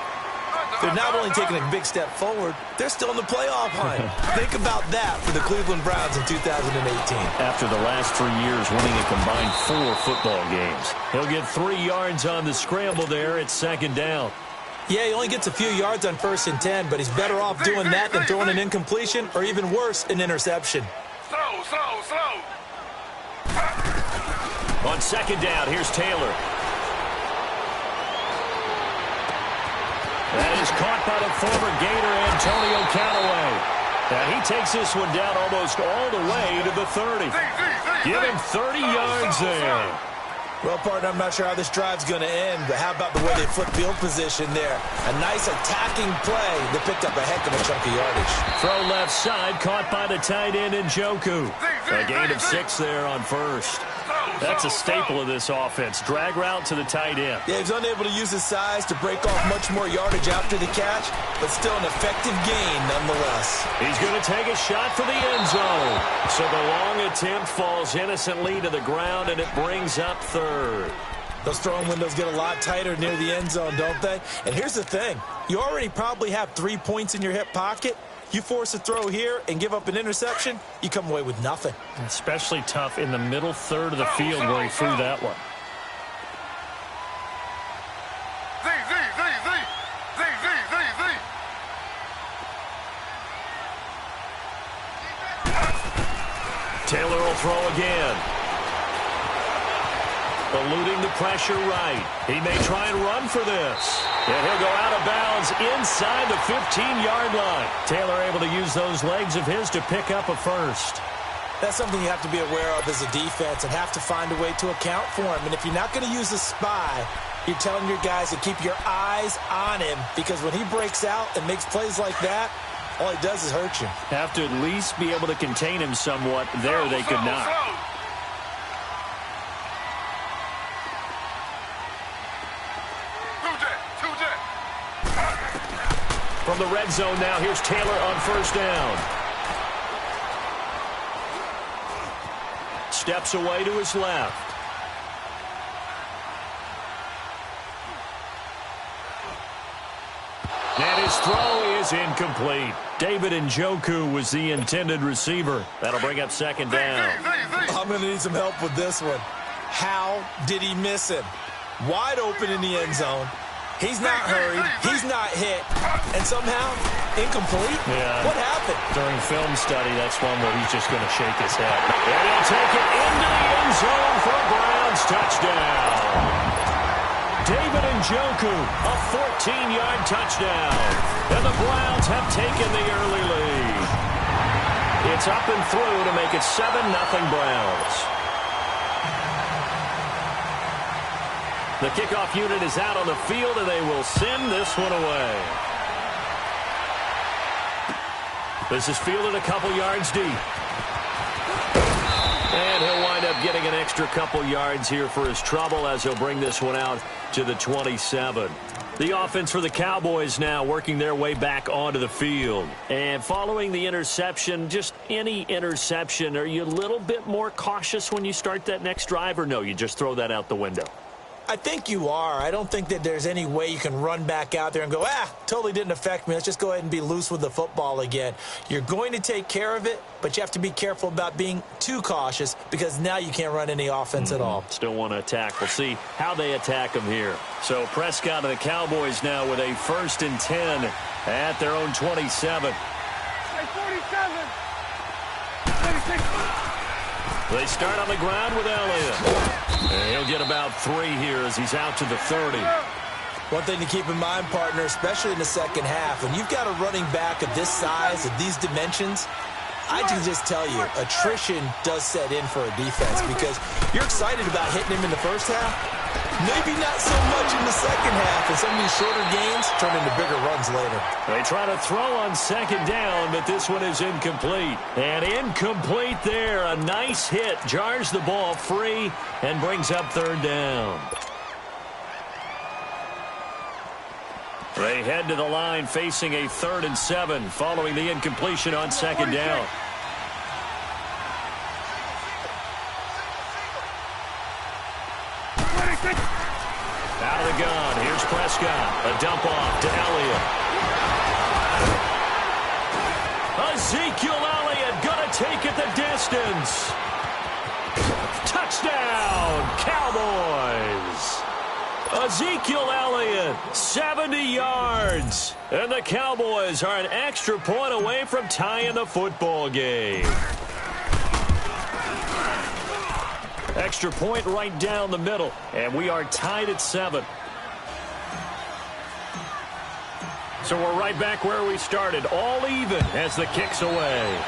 they're not only taking a big step forward, they're still in the playoff hunt. Think about that for the Cleveland Browns in 2018. After the last 3 years winning a combined 4 football games. He'll get 3 yards on the scramble there. It's second down. Yeah, he only gets a few yards on 1st and 10, but he's better off doing that than throwing an incompletion or even worse, an interception. Slow. On second down, here's Taylor. That is caught by the former Gator, Antonio Callaway. Now he takes this one down almost all the way to the 30. Give him 30 yards there. Well, partner, I'm not sure how this drive's going to end, but how about the way they flip field position there? A nice attacking play that picked up a heck of a chunk of yardage. Throw left side, caught by the tight end, Njoku. A gain of 6 there on first. That's a staple of this offense. Drag route to the tight end. Yeah, he's unable to use his size to break off much more yardage after the catch, but still an effective gain nonetheless. He's going to take a shot for the end zone. So the long attempt falls innocently to the ground, and it brings up third. Those throwing windows get a lot tighter near the end zone, don't they? And here's the thing. You already probably have 3 points in your hip pocket. You force a throw here and give up an interception, you come away with nothing. Especially tough in the middle third of the field where he threw that one. Taylor will throw again. Eluding the pressure right. He may try and run for this. And he'll go out of bounds inside the 15-yard line. Taylor able to use those legs of his to pick up a first. That's something you have to be aware of as a defense and have to find a way to account for him. And if you're not going to use a spy, you're telling your guys to keep your eyes on him, because when he breaks out and makes plays like that, all he does is hurt you. Have to at least be able to contain him somewhat. There they could not. From the red zone now, here's Taylor on first down. Steps away to his left. And his throw is incomplete. David Njoku was the intended receiver. That'll bring up second down. I'm going to need some help with this one. How did he miss him? Wide open in the end zone. He's not hurried. He's not hit. And somehow, incomplete? Yeah. What happened? During film study, that's one where he's just going to shake his head. And he'll take it into the end zone for a Browns touchdown. David Njoku, a 14-yard touchdown. And the Browns have taken the early lead. It's up and through to make it 7-0 Browns. The kickoff unit is out on the field, and they will send this one away. This is fielded a couple yards deep. And he'll wind up getting an extra couple yards here for his trouble as he'll bring this one out to the 27. The offense for the Cowboys now working their way back onto the field. And following the interception, just any interception, are you a little bit more cautious when you start that next drive, or no, you just throw that out the window? I think you are. I don't think that there's any way you can run back out there and go, totally didn't affect me. Let's just go ahead and be loose with the football again. You're going to take care of it, but you have to be careful about being too cautious because now you can't run any offense at all. Still want to attack. We'll see how they attack them here. So Prescott and the Cowboys now with a 1st and 10 at their own 27. They start on the ground with Elliott. And he'll get about 3 here as he's out to the 30. One thing to keep in mind, partner, especially in the second half, when you've got a running back of this size, of these dimensions, I can just tell you, attrition does set in for a defense because you're excited about hitting him in the first half. Maybe not so much in the second half, and some of these shorter gains turn into bigger runs later. They try to throw on 2nd down, but this one is incomplete. And incomplete there. A nice hit. Jars the ball free and brings up 3rd down. They head to the line facing a 3rd and 7 following the incompletion on 2nd down. Out of the gun. Here's Prescott. A dump off to Elliott. Ezekiel Elliott going to take it the distance. Touchdown, Cowboys. Ezekiel Elliott, 70 yards. And the Cowboys are an extra point away from tying the football game. Extra point right down the middle, and we are tied at 7. So we're right back where we started, all even as the kick's away.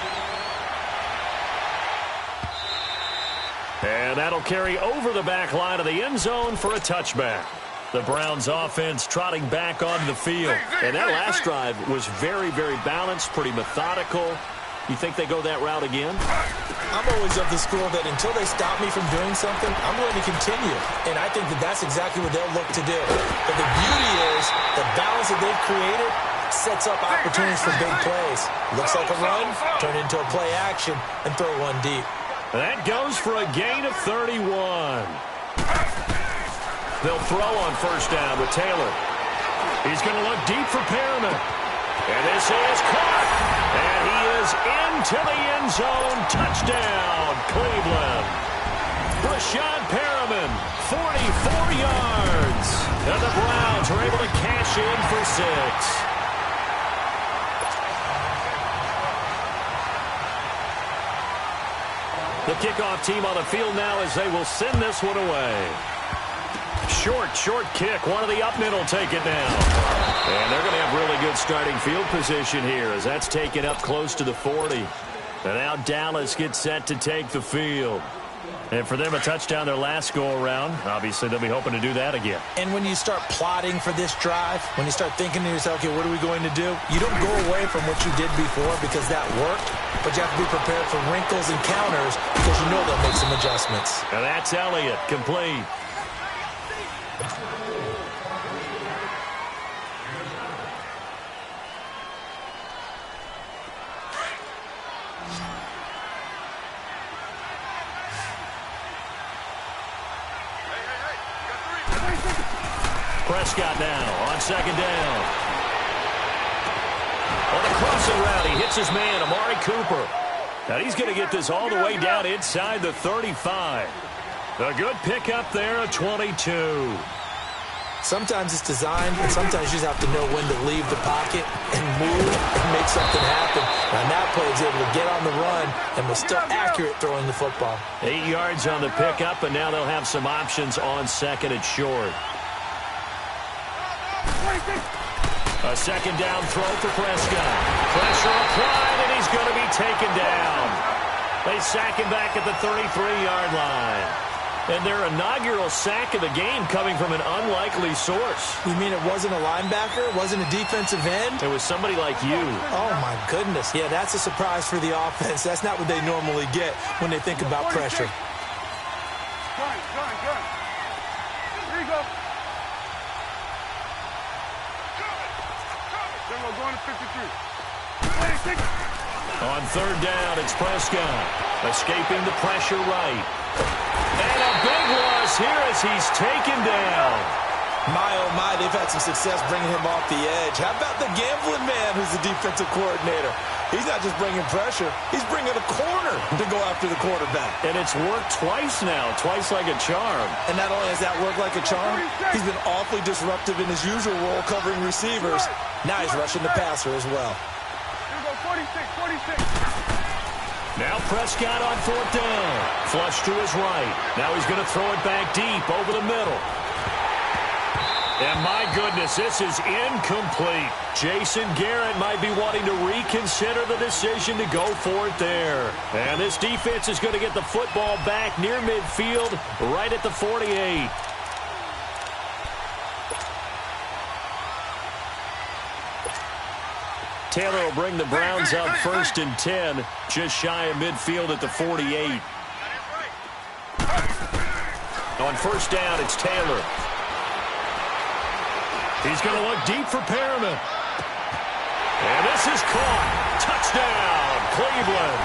And that'll carry over the back line of the end zone for a touchback. The Browns offense trotting back onto the field. And that last drive was very, very balanced, pretty methodical. You think they go that route again? I'm always of the school that until they stop me from doing something, I'm going to continue. And I think that that's exactly what they'll look to do. But the beauty is the balance that they've created sets up opportunities for big plays. Looks like a run, turn into a play action, and throw one deep. That goes for a gain of 31. They'll throw on 1st down with Taylor. He's going to look deep for Perriman. And this is caught. And he is into the end zone. Touchdown, Cleveland. Rashad Perriman, 44 yards. And the Browns are able to cash in for 6. The kickoff team on the field now as they will send this one away. Short kick. One of the up men will take it now. And they're going to have really good starting field position here as that's taken up close to the 40. And now Dallas gets set to take the field. And for them, a touchdown their last go-around. Obviously, they'll be hoping to do that again. And when you start plotting for this drive, when you start thinking to yourself, okay, what are we going to do? You don't go away from what you did before because that worked, but you have to be prepared for wrinkles and counters because you know they'll make some adjustments. And that's Elliott, complete. Prescott now on 2nd down. On the crossing route, he hits his man, Amari Cooper. Now he's going to get this all the way down inside the 35. A good pickup there at 22. Sometimes it's designed, and sometimes you just have to know when to leave the pocket and move and make something happen. And on that play, he's able to get on the run and was still accurate throwing the football. 8 yards on the pickup, and now they'll have some options on 2nd and short. A 2nd down throw for Prescott. Pressure applied, and he's going to be taken down. They sack him back at the 33-yard line. And their inaugural sack of the game coming from an unlikely source. You mean it wasn't a linebacker? It wasn't a defensive end? It was somebody like you. Oh, my goodness. Yeah, that's a surprise for the offense. That's not what they normally get when they think about pressure. Good. Here you go. Then we're going to 53. On 3rd down, it's Prescott. Escaping the pressure right. And a big loss here as he's taken down. My, oh my, they've had some success bringing him off the edge. How about the gambling man who's the defensive coordinator? He's not just bringing pressure. He's bringing a corner to go after the quarterback. And it's worked twice now, twice like a charm. And not only has that worked like a charm, he's been awfully disruptive in his usual role covering receivers. Now he's rushing the passer as well. Here we go, 46. Now Prescott on fourth down. Flush to his right. Now he's going to throw it back deep over the middle. And my goodness, this is incomplete. Jason Garrett might be wanting to reconsider the decision to go for it there. And this defense is going to get the football back near midfield, right at the 48. Taylor will bring the Browns up 1st and 10, just shy of midfield at the 48. On first down, it's Taylor. He's going to look deep for Perriman. And this is caught. Touchdown, Cleveland.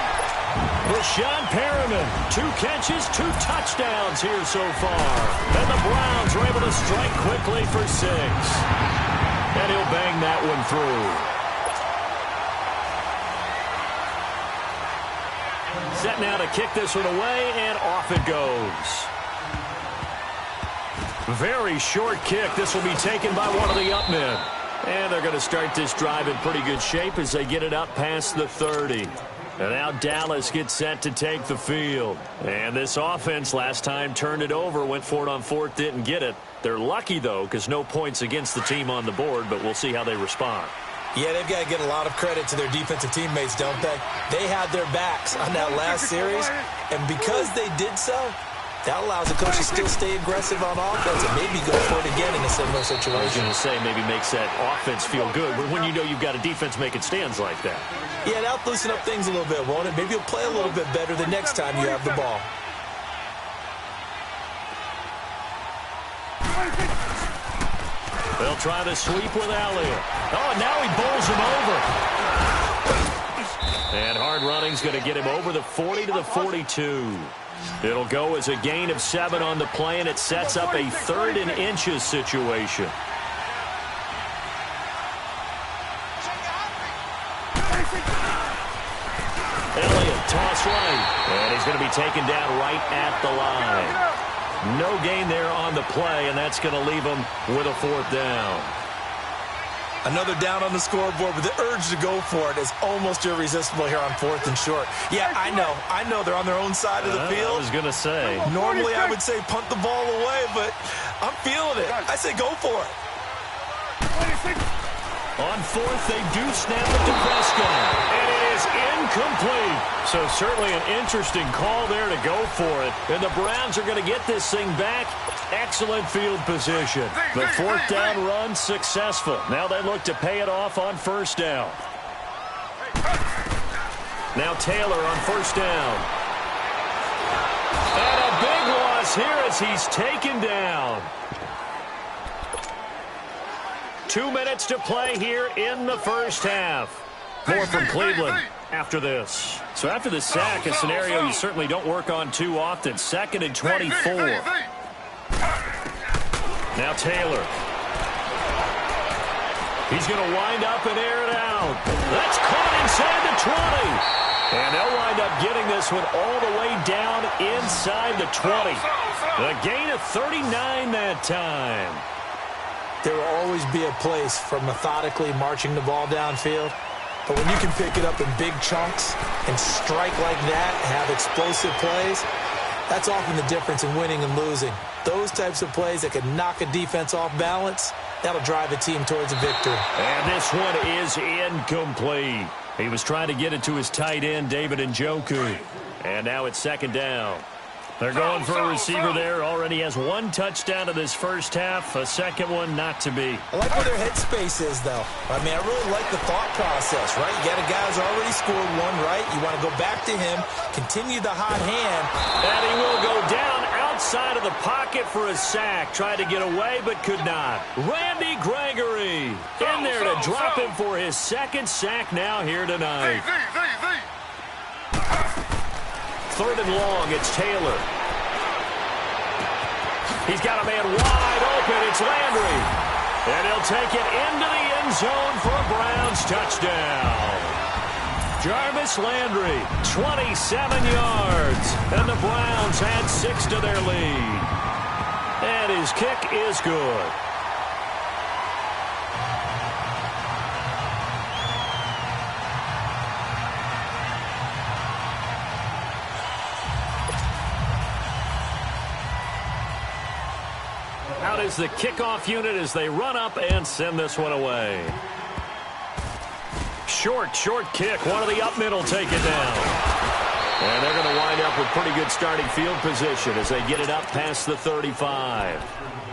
Rashawn Perriman, 2 catches, 2 touchdowns here so far. And the Browns are able to strike quickly for 6. And he'll bang that one through. Set now to kick this one away, and off it goes. Very short kick. This will be taken by one of the up men. And they're going to start this drive in pretty good shape as they get it up past the 30. And now Dallas gets set to take the field. And this offense last time turned it over, went for it on 4th, didn't get it. They're lucky, though, because no points against the team on the board, but we'll see how they respond. Yeah, they've got to get a lot of credit to their defensive teammates, don't they? They had their backs on that last series, and because they did so, that allows the coach to still stay aggressive on offense and maybe go for it again in a similar situation. I was going to say maybe makes that offense feel good when you know you've got a defense making stands like that. Yeah, that'll loosen up things a little bit, won't it? Maybe you'll play a little bit better the next time you have the ball. They'll try to sweep with Elliott. Oh, and now he bowls him over. And hard running's going to get him over the 40 to the 42. It'll go as a gain of 7 on the play, and it sets up a 3rd and inches situation. Elliott, toss right. And he's going to be taken down right at the line. No gain there on the play, and that's going to leave him with a 4th down. Another down on the scoreboard, but the urge to go for it is almost irresistible here on 4th and short. Yeah, I know they're on their own side of the field. I was going to say. Normally I would say punt the ball away, but I'm feeling it. I say go for it. On 4th, they do snap it to Prescott. And it is incomplete. So certainly an interesting call there to go for it. And the Browns are going to get this thing back. Excellent field position. The 4th down run successful. Now they look to pay it off on 1st down. Now Taylor on 1st down. And a big loss here as he's taken down. 2 minutes to play here in the first half. More from Cleveland after this. So after the sack, a scenario you certainly don't work on too often. 2nd and 24. Now Taylor. He's going to wind up and air it out. That's caught inside the 20. And they'll wind up getting this one all the way down inside the 20. A gain of 39 that time. There will always be a place for methodically marching the ball downfield. But when you can pick it up in big chunks and strike like that, have explosive plays, that's often the difference in winning and losing. Those types of plays that can knock a defense off balance, that'll drive a team towards a victory. And this one is incomplete. He was trying to get it to his tight end, David Njoku. And now it's 2nd down. They're going for a receiver there. Already has 1 touchdown in this first half. A second one not to be. I like where their headspace is, though. I mean, I really like the thought process, right? You got a guy who's already scored 1, right? You want to go back to him, continue the hot hand. And he will go down outside of the pocket for a sack. Tried to get away, but could not. Randy Gregory in there to drop him for his 2nd sack now here tonight. 3rd and long, it's Taylor. He's got a man wide open. It's Landry. And he'll take it into the end zone for a Browns touchdown. Jarvis Landry, 27 yards. And the Browns add 6 to their lead. And his kick is good. Out is the kickoff unit as they run up and send this one away. Short kick. One of the up middle take it down. And they're going to wind up with pretty good starting field position as they get it up past the 35.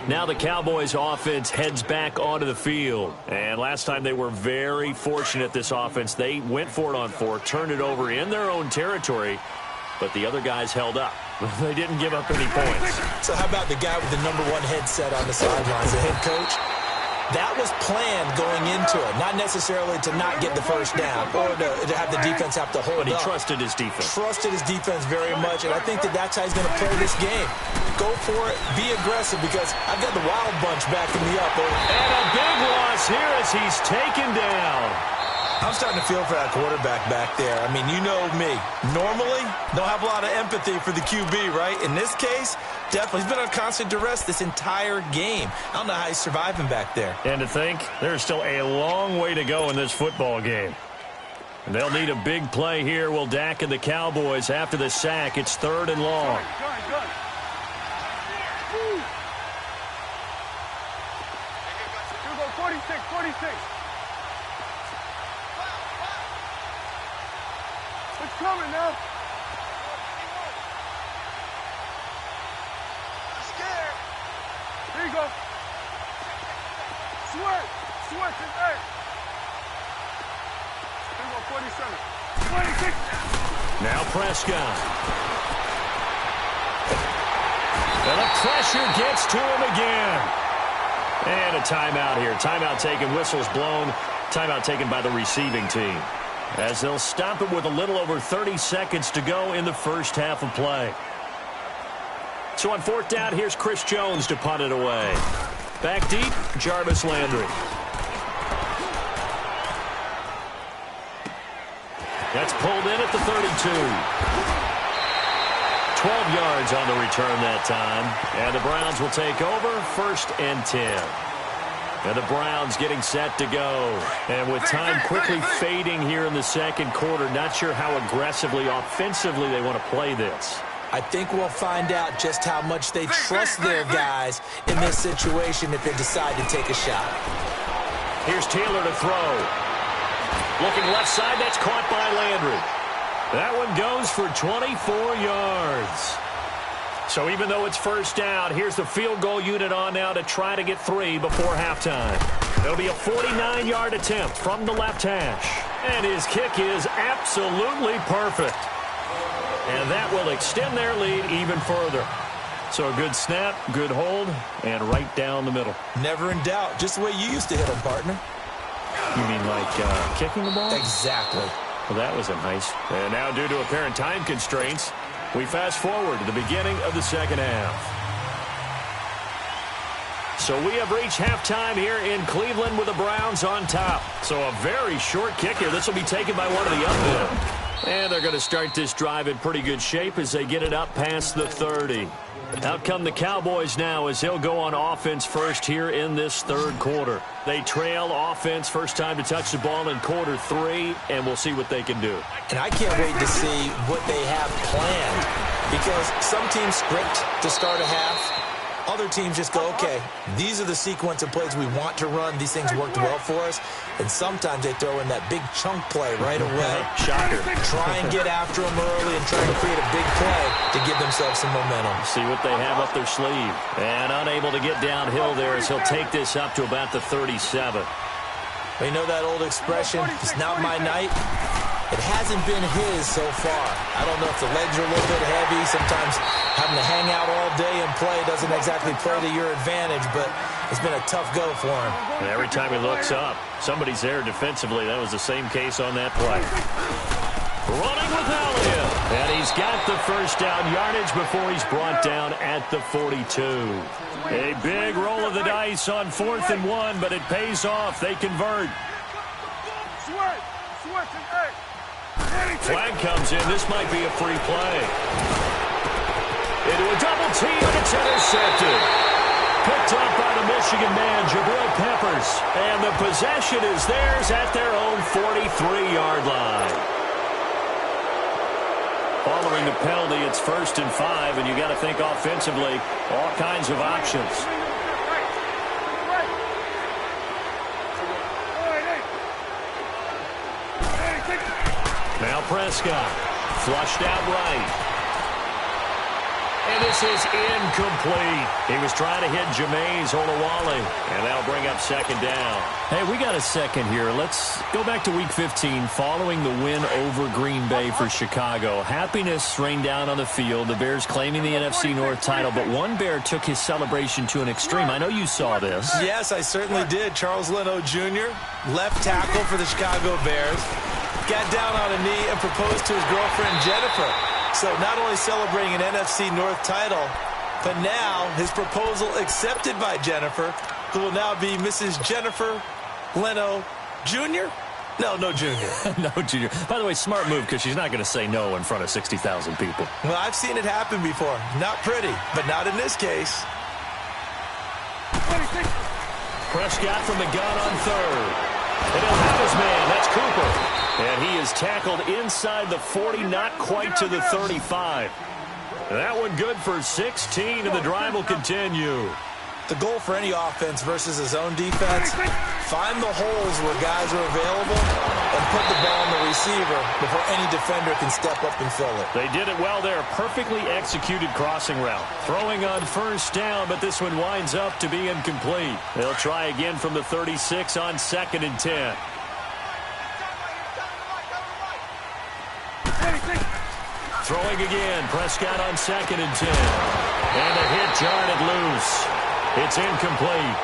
Now the Cowboys offense heads back onto the field. And last time they were very fortunate, this offense. They went for it on 4, turned it over in their own territory, but the other guys held up. They didn't give up any points. So how about the guy with the number 1 headset on the sidelines, the head coach? That was planned going into it, not necessarily to not get the first down or to have the defense have to hold up. But he trusted his defense. Trusted his defense very much, and I think that's how he's going to play this game. Go for it, be aggressive, because I've got the Wild Bunch backing me up. And a big loss here as he's taken down. I'm starting to feel for that quarterback back there. I mean, you know me. Normally, don't have a lot of empathy for the QB, right? In this case, definitely. He's been on constant duress this entire game. I don't know how he's surviving back there. And to think, there's still a long way to go in this football game. And they'll need a big play here. Will Dak and the Cowboys after the sack. It's 3rd and long. Good. You go 46. It's coming now. I'm scared. Here you go. Switch is there. Here you go, 47. 26. Now Prescott. And the pressure gets to him again. And a timeout here. Timeout taken, whistles blown. Timeout taken by the receiving team, as they'll stop it with a little over 30 seconds to go in the first half of play. So on 4th down, here's Chris Jones to punt it away. Back deep, Jarvis Landry. That's pulled in at the 32. 12 yards on the return that time. And the Browns will take over, 1st and 10. And the Browns getting set to go. And with time quickly fading here in the second quarter, not sure how aggressively, offensively they want to play this. I think we'll find out just how much they trust their guys in this situation if they decide to take a shot. Here's Taylor to throw. Looking left side, that's caught by Landry. That one goes for 24 yards. So even though it's 1st down, here's the field goal unit on now to try to get 3 before halftime. It'll be a 49-yard attempt from the left hash. And his kick is absolutely perfect. And that will extend their lead even further. So a good snap, good hold, and right down the middle. Never in doubt. Just the way you used to hit them, partner. You mean like kicking the ball? Exactly. Well, that was a nice. And now due to apparent time constraints, we fast forward to the beginning of the second half. So we have reached halftime here in Cleveland with the Browns on top. So a very short kick here. This will be taken by one of the upfield. And they're going to start this drive in pretty good shape as they get it up past the 30. Out come the Cowboys now as they'll go on offense first here in this 3rd quarter. They trail offense, first time to touch the ball in quarter 3, and we'll see what they can do. And I can't wait to see what they have planned, because some teams script to start a half. Other teams just go, okay, these are the sequence of plays we want to run. These things worked well for us. And sometimes they throw in that big chunk play right away. Shocker. Try and get after them early and try to create a big play to give themselves some momentum. See what they have up their sleeve. And unable to get downhill there as he'll take this up to about the 37. You know that old expression, it's not my night? It hasn't been his so far. I don't know if the legs are a little bit heavy. Sometimes having to hang out all day and play doesn't exactly play to your advantage, but it's been a tough go for him. And every time he looks up, somebody's there defensively. That was the same case on that play. Running with Elliott. And he he's got the first down yardage before he's brought down at the 42. A big roll of the dice on 4th and 1, but it pays off. They convert. Flag comes in. This might be a free play. Into a double team, and it's intercepted. Picked up by the Michigan man, Jabril Peppers. And the possession is theirs at their own 43-yard line. Following the penalty, it's 1st and 5, and you got to think offensively, all kinds of options. Now Prescott, flushed out right. And this is incomplete. He was trying to hit Jameis Olawale, and that'll bring up 2nd down. Hey, we got a second here. Let's go back to Week 15 following the win over Green Bay for Chicago. Happiness rained down on the field. The Bears claiming the NFC North title, but one Bear took his celebration to an extreme. I know you saw this. Yes, I certainly did. Charles Leno Jr., left tackle for the Chicago Bears, got down on a knee and proposed to his girlfriend Jennifer. So not only celebrating an NFC North title, but now his proposal accepted by Jennifer, who will now be Mrs. Jennifer Leno Jr.? No Jr. No Jr. By the way, smart move because she's not going to say no in front of 60,000 people. Well, I've seen it happen before. Not pretty, but not in this case. Prescott from the gun on 3rd. And he'll have his man. That's Cooper. And he is tackled inside the 40, not quite to the 35. That one good for 16, and the drive will continue. The goal for any offense versus his own defense, find the holes where guys are available and put the ball on the receiver before any defender can step up and fill it. They did it well there. Perfectly executed crossing route. Throwing on 1st down, but this one winds up to be incomplete. They'll try again from the 36 on 2nd and 10. Throwing again. Prescott on 2nd and 10. And a hit jarred loose. It's incomplete.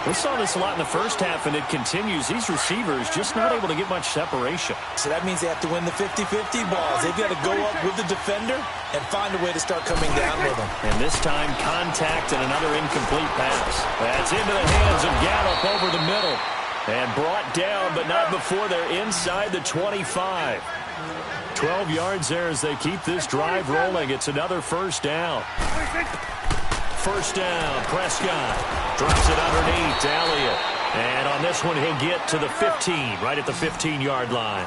We saw this a lot in the first half, and it continues. These receivers just not able to get much separation. So that means they have to win the 50-50 balls. They've got to go up with the defender and find a way to start coming down with them. And this time, contact and another incomplete pass. That's into the hands of Gallup over the middle. And brought down, but not before they're inside the 25. 12 yards there as they keep this drive rolling. It's another 1st down. 1st down, Prescott drops it underneath to Elliott. And on this one, he'll get to the 15, right at the 15-yard line.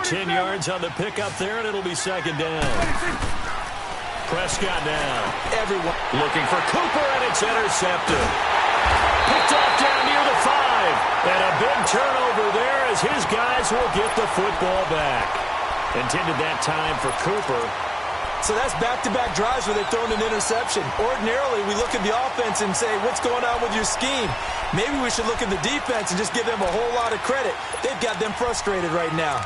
10 yards on the pickup there, and it'll be 2nd down. Prescott now. Everyone looking for Cooper, and it's intercepted. Picked off down near the 5. And a big turnover there as his guys will get the football back. Intended that time for Cooper. So that's back-to-back drives where they've thrown an interception. Ordinarily, we look at the offense and say, what's going on with your scheme? Maybe we should look at the defense and just give them a whole lot of credit. They've got them frustrated right now.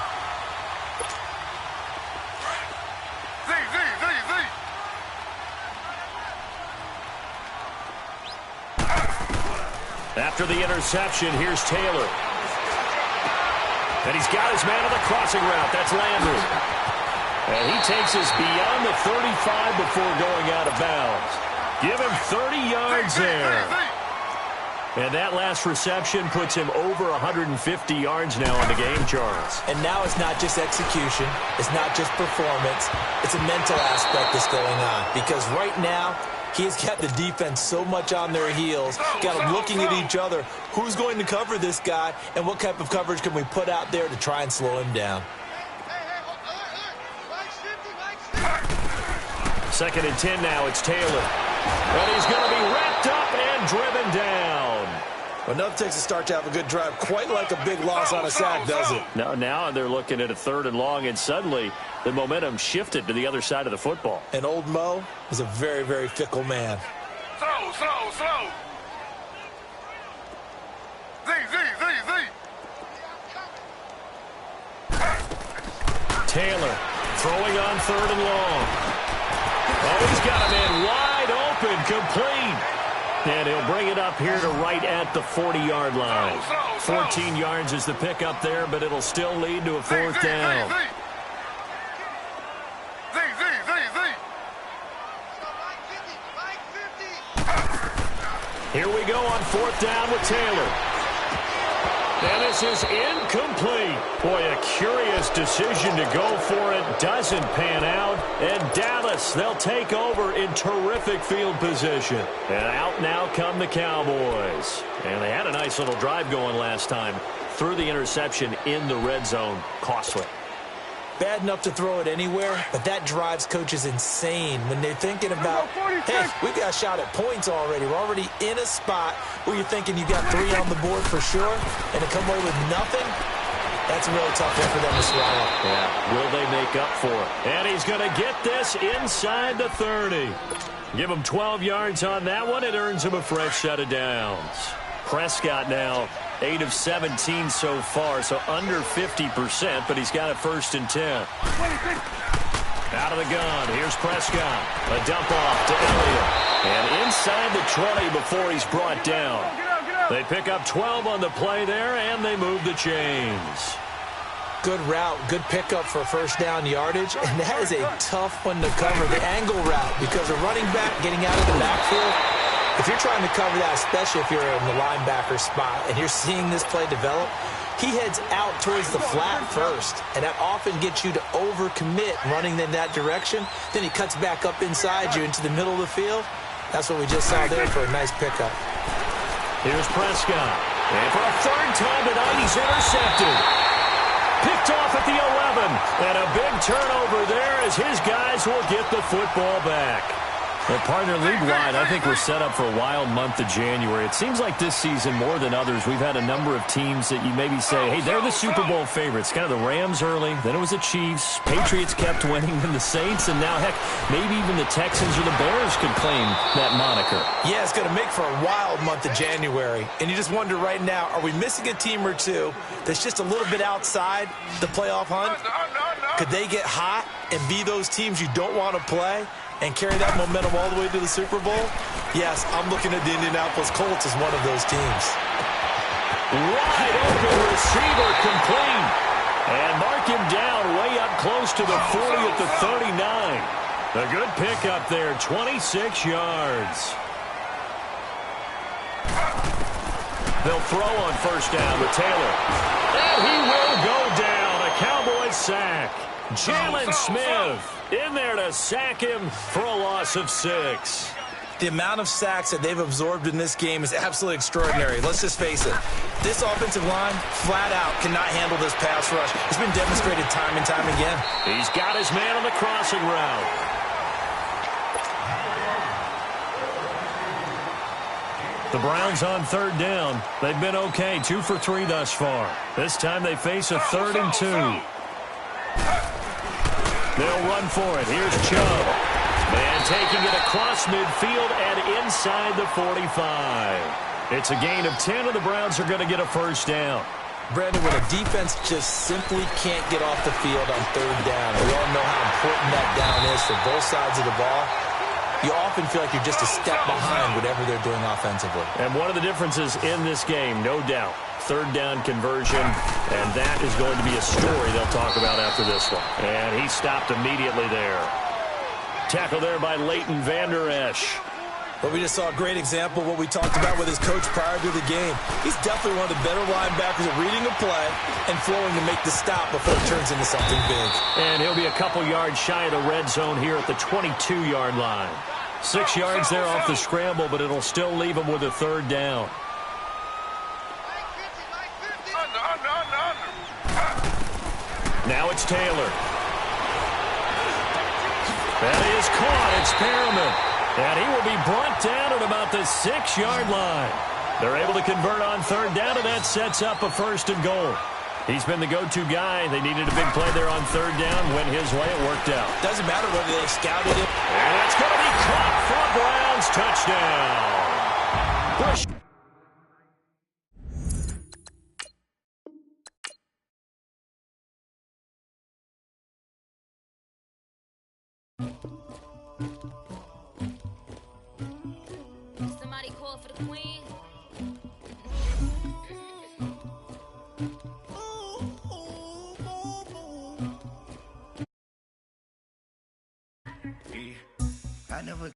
After the interception, here's Taylor. And he's got his man on the crossing route. That's Landry. And he takes us beyond the 35 before going out of bounds. Give him 30 yards there. And that last reception puts him over 150 yards now on the game, Charles. And now it's not just execution. It's not just performance. It's a mental aspect that's going on. Because right now, he's got the defense so much on their heels, got them looking at each other. Who's going to cover this guy, and what type of coverage can we put out there to try and slow him down? 2nd and 10 now. It's Taylor. And he's going to be wrapped up and driven down. Well, nothing takes a start to have a good drive quite like a big loss on a sack, does it? Now they're looking at a 3rd and long, and suddenly the momentum shifted to the other side of the football. And old Mo is a very, very fickle man. Slow. Taylor throwing on 3rd and long. Oh, he's got him in wide open, complete. And he'll bring it up here to right at the 40-yard line. 14 yards is the pickup there, but it'll still lead to a 4th down. Here we go on 4th down with Taylor. And this is incomplete. Boy, a curious decision to go for it. Doesn't pan out. And Dallas, they'll take over in terrific field position. And out now come the Cowboys. And they had a nice little drive going last time. Threw the interception in the red zone. Costly. Bad enough to throw it anywhere, but that drives coaches insane when they're thinking about, hey, we got a shot at points already. We're already in a spot where you're thinking you got 3 on the board for sure, and to come away with nothing, that's a really tough one for them to swallow. Yeah, will they make up for it? And he's going to get this inside the 30. Give him 12 yards on that one. It earns him a fresh set of downs. Prescott now 8 of 17 so far, so under 50%, but he's got a 1st and 10. Out of the gun, here's Prescott. A dump off to Elliott. And inside the 20 before he's brought down. They pick up 12 on the play there, and they move the chains. Good route, good pickup for 1st down yardage, and that is a tough one to cover, the angle route, because a running back getting out of the backfield, if you're trying to cover that, especially if you're in the linebacker spot and you're seeing this play develop, he heads out towards the flat first, and that often gets you to overcommit running in that direction. Then he cuts back up inside you into the middle of the field. That's what we just saw there for a nice pickup. Here's Prescott. And for a 3rd time tonight, he's intercepted. Picked off at the 11. And a big turnover there as his guys will get the football back. Well, partner, league-wide, I think we're set up for a wild month of January. It seems like this season, more than others, we've had a number of teams that you maybe say, hey, they're the Super Bowl favorites. Kind of the Rams early, then it was the Chiefs. Patriots kept winning, and the Saints, and now, heck, maybe even the Texans or the Bears could claim that moniker. Yeah, it's going to make for a wild month of January. And you just wonder right now, are we missing a team or two that's just a little bit outside the playoff hunt? Could they get hot and be those teams you don't want to play and carry that momentum all the way to the Super Bowl? Yes, I'm looking at the Indianapolis Colts as one of those teams. Wide open receiver complete. And mark him down way up close to the 40 at the 39. A good pickup there, 26 yards. They'll throw on 1st down with Taylor. And he will go down. A Cowboys sack. Jalen Smith in there to sack him for a loss of 6. The amount of sacks that they've absorbed in this game is absolutely extraordinary. Let's just face it. This offensive line, flat out, cannot handle this pass rush. It's been demonstrated time and time again. He's got his man on the crossing route. The Browns on 3rd down. They've been okay, 2 for 3 thus far. This time they face a 3rd and 2. They'll run for it. Here's Chubb. And taking it across midfield and inside the 45. It's a gain of 10, and the Browns are going to get a 1st down. Brandon, when a defense just simply can't get off the field on 3rd down, we all know how important that down is for both sides of the ball. You often feel like you're just a step behind whatever they're doing offensively. And one of the differences in this game, no doubt, 3rd down conversion, and that is going to be a story they'll talk about after this one. And he stopped immediately there. Tackle there by Leighton Vander Esch. But we just saw a great example of what we talked about with his coach prior to the game. He's definitely one of the better linebackers at reading a play and flowing to make the stop before it turns into something big. And he'll be a couple yards shy of the red zone here at the 22-yard line. 6 yards there off the scramble, but it'll still leave him with a 3rd down. Now it's Taylor. That is caught. It's Perriman. And he will be brought down at about the 6-yard line. They're able to convert on 3rd down, and that sets up a 1st and goal. He's been the go-to guy. They needed a big play there on 3rd down. Went his way. It worked out. Doesn't matter whether they scouted it. And it's going to be caught for a Browns touchdown. Bush. Somebody call for the queen. I never